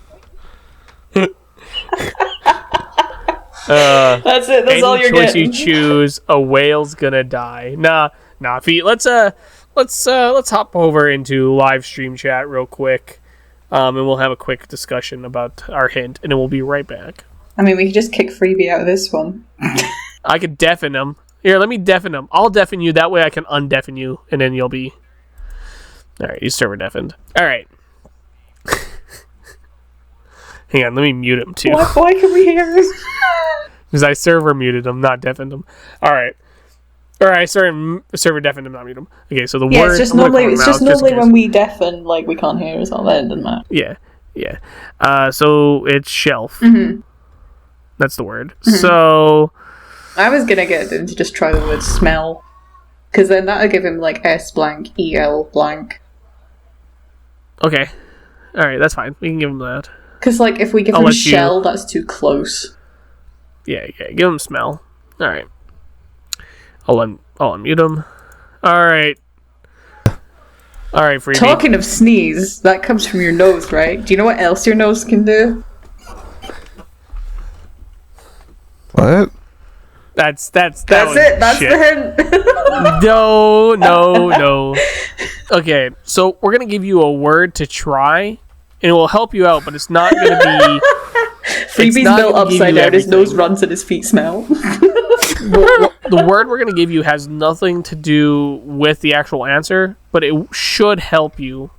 S3: That's it. That's all you're
S1: choice
S3: getting.
S1: you choose, a whale's gonna die. Nah, Fee. Let's hop over into live stream chat real quick, and we'll have a quick discussion about our hint, and then we'll be right back.
S3: I mean, we could just kick Freebie out of this one.
S1: I could deafen him. Here, let me deafen him. I'll deafen you. That way I can undeafen you, and then you'll be... Alright, you server deafened. Alright. Hang on, let me mute him, too.
S3: Why can we hear him?
S1: Because I server muted him, not deafened him. Alright. Alright, server deafened him, not mute him. Okay, so the word...
S3: It's just normally when we deafen, like, we can't hear us all that, doesn't matter.
S1: Yeah. Yeah. So it's shelf.
S3: Mm-hmm.
S1: That's the word. So
S3: I was gonna get him to just try the word smell, because then that'll give him like S blank EL blank.
S1: okay, all right, that's fine. We can give him that.
S3: Because like if we give
S1: I'll
S3: him
S1: let
S3: shell, that's too close.
S1: Yeah, give him smell. All right. I'll unmute him. All right. All right, Freebie.
S3: Talking of sneeze, that comes from your nose, right? Do you know what else your nose can do?
S2: What?
S1: That's
S3: it. That's
S1: shit.
S3: the hint.
S1: No. Okay, so we're gonna give you a word to try, and it will help you out, but it's not gonna be.
S3: Freebie's built upside down. His nose runs and his feet smell.
S1: The word we're gonna give you has nothing to do with the actual answer, but it should help you.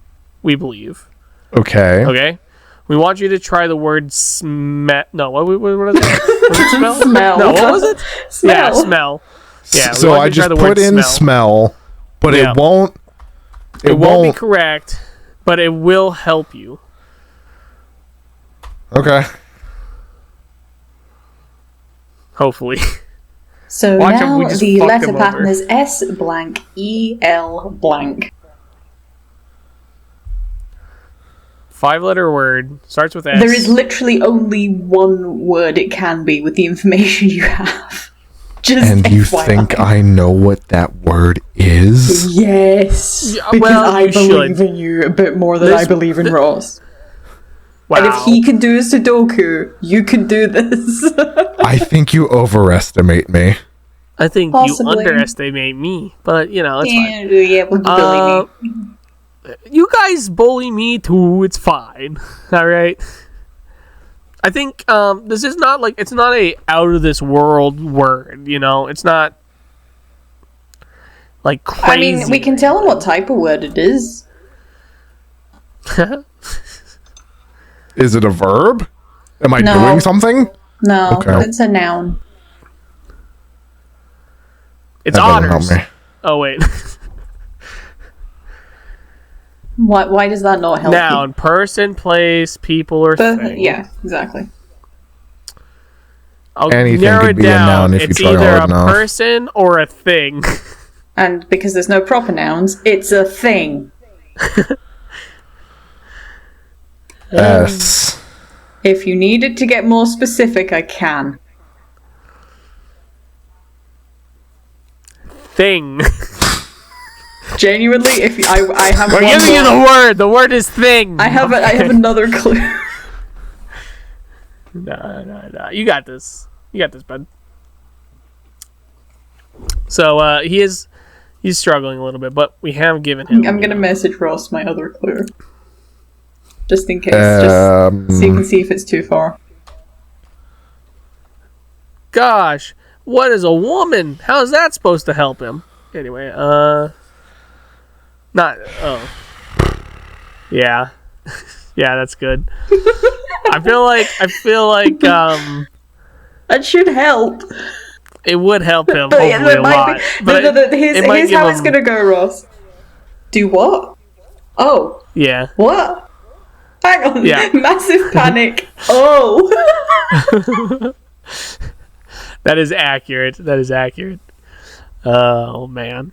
S1: We believe.
S2: Okay.
S1: Okay. We want you to try the word smell. No, what is it? Was it smell?
S3: Smell.
S1: No, what was it?
S3: Smell.
S1: Yeah, smell. Yeah.
S2: So I just put in smell, but
S1: Yeah.
S2: it won't.
S1: It won't be correct, but it will help you.
S2: Okay.
S1: Hopefully.
S3: So
S1: Watch him,
S3: now
S1: we just
S3: the
S1: fuck
S3: letter
S1: him
S3: pattern
S1: over.
S3: is S blank EL blank.
S1: 5-letter word starts with S.
S3: There is literally only one word it can be with the information you have. Just
S2: And you
S3: FYI.
S2: think I know what that word is?
S3: Yes.
S1: Yeah,
S3: Because
S1: well,
S3: I
S1: you
S3: believe
S1: should.
S3: in you a bit more than
S1: This-
S3: I believe in Ross.
S1: Wow.
S3: And if he can do Sudoku, you can do this.
S2: I think you overestimate me.
S1: I think
S3: Possibly.
S1: you underestimate me, but it's fine.
S3: Yeah, well, you believe me.
S1: You guys bully me too. It's fine. All right. I think this is not like it's not a out of this world word. It's not like crazy.
S3: I mean, we can tell him what type of word it is.
S2: Is it a verb? Am I
S3: No.
S2: doing something?
S3: No,
S2: Okay.
S3: it's a noun.
S1: It's
S2: That doesn't help
S1: otters.
S2: me.
S1: Oh wait.
S3: Why does that not help
S1: Noun: person, place, people, or
S3: you?
S1: thing.
S3: Yeah, exactly.
S1: I'll
S2: Anything
S1: narrow
S2: could
S1: it
S2: be a
S1: down.
S2: noun if you
S1: It's
S2: try
S1: either
S2: hard
S1: a
S2: enough.
S1: person or a thing.
S3: And because there's no proper nouns, it's a thing.
S2: S.
S3: If you needed to get more specific, I can.
S1: Thing.
S3: Genuinely, if I have
S1: We're
S3: one
S1: giving you
S3: more,
S1: the word. The word is thing.
S3: I have another clue.
S1: No. You got this. Bud. So he's struggling a little bit, but we have given him.
S3: I'm gonna message Ross my other clue, just in case, just so you can see if it's too far.
S1: Gosh, what is a woman? How is that supposed to help him? Anyway, not. Oh, yeah, yeah, that's good. I feel like
S3: That should help.
S1: it would help him
S3: But
S1: hopefully a
S3: might
S1: lot.
S3: be,
S1: But
S3: here's how it's gonna go, Ross. Do what? Oh,
S1: Yeah.
S3: what? Hang on.
S1: Yeah.
S3: Massive panic. Oh.
S1: That is accurate. Oh man.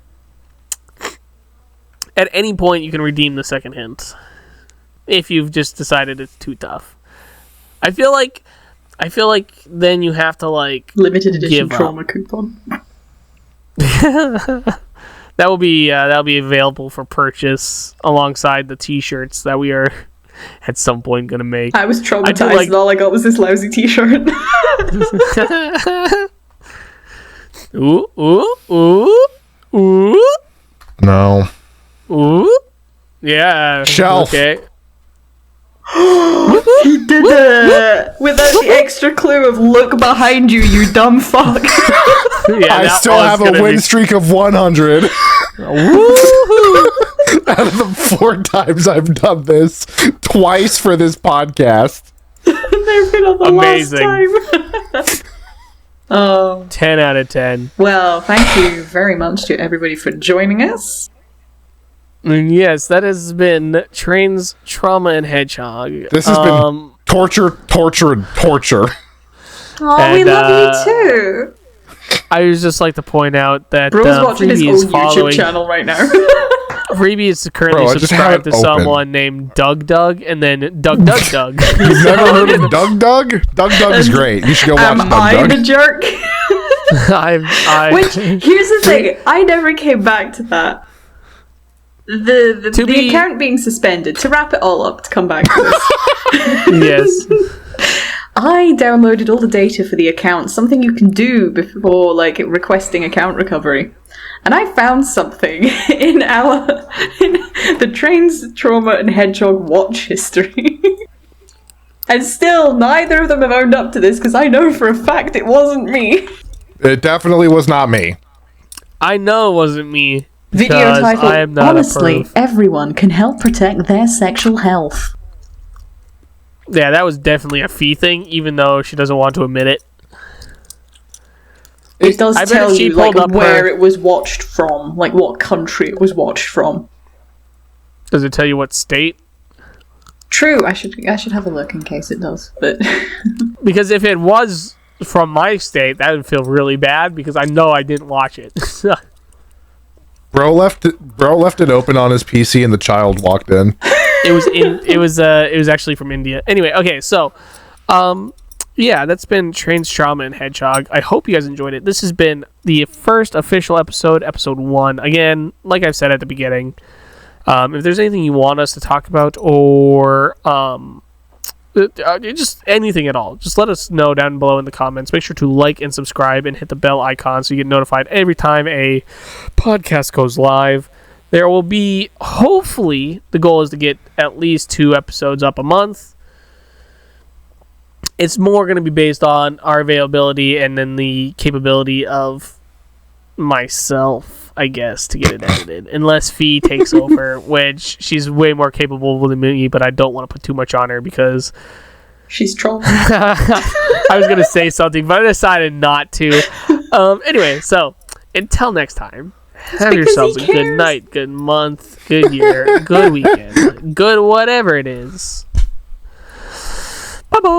S1: At any point you can redeem the second hint. If you've just decided it's too tough. I feel like then you have to
S3: Limited edition
S1: give up.
S3: trauma coupon.
S1: That'll be available for purchase alongside the t-shirts that we are at some point gonna make.
S3: I was traumatized
S1: I do like-
S3: and all I got was this lousy t-shirt.
S1: Ooh.
S2: No.
S1: Ooh. Yeah.
S2: Shelf.
S1: Okay.
S3: He did it! Without the extra clue of look behind you, you dumb fuck.
S1: Yeah,
S2: I
S1: that
S2: still
S1: was
S2: have a
S1: gonna
S2: win
S1: be-
S2: streak of 100
S1: Woohoo!
S2: out of the 4 times I've done this. Twice for this podcast.
S3: They've been on the
S1: Amazing.
S3: last time. Oh.
S1: 10 out of 10.
S3: Well, thank you very much to everybody for joining us.
S1: And yes, that has been Trains, Trauma, and Hedgehog.
S2: This has been torture, and torture.
S3: Oh, we love you too.
S1: I would just like to point out that
S3: Bro's watching his
S1: Freebie is
S3: own
S1: following.
S3: YouTube channel right now.
S1: Freebie is currently
S2: Bro, I just had
S1: subscribed
S2: it
S1: to
S2: open.
S1: someone named Doug, and then Doug.
S2: You've never heard of Doug? Doug is great. You should go watch
S3: Am I
S2: Doug.
S3: the jerk? Which, here's the thing, I never came back to that. The account being suspended, to wrap it all up, to come back to this.
S1: Yes.
S3: I downloaded all the data for the account, something you can do before, like, requesting account recovery. And I found something in the Trains, Trauma, and Hedgehog watch history. And still, neither of them have owned up to this, because I know for a fact it wasn't me.
S2: It definitely was not me.
S1: I know it wasn't me.
S3: Video title,
S1: I am not
S3: honestly, everyone can help protect their sexual health.
S1: Yeah, that was definitely a fee thing, even though she doesn't want to admit it.
S3: It does
S1: I bet
S3: tell
S1: if she
S3: you like
S1: pulled up
S3: where
S1: her-
S3: it was watched from, like what country it was watched from.
S1: Does it tell you what state?
S3: True, I should have a look in case it does. But
S1: Because if it was from my state, that would feel really bad because I know I didn't watch it.
S2: Bro left it open on his PC and the child walked in.
S1: It was actually from India. Anyway, okay, so yeah, that's been Trains, Trauma, and Hedgehog. I hope you guys enjoyed it. This has been the first official episode 1. Again, like I've said at the beginning, if there's anything you want us to talk about or just anything at all, just let us know down below in the comments. Make sure to like and subscribe and hit the bell icon so you get notified every time a podcast goes live. There will be, hopefully, the goal is to get at least 2 episodes up a month. It's more going to be based on our availability and then the capability of myself, I guess, to get it edited. Unless Fee takes over, which she's way more capable than me, but I don't want to put too much on her because
S3: she's trolling.
S1: I was going to say something, but I decided not to. Anyway, so until next time, have yourselves a good night, good month, good year, good weekend, good whatever it is. Bye-bye.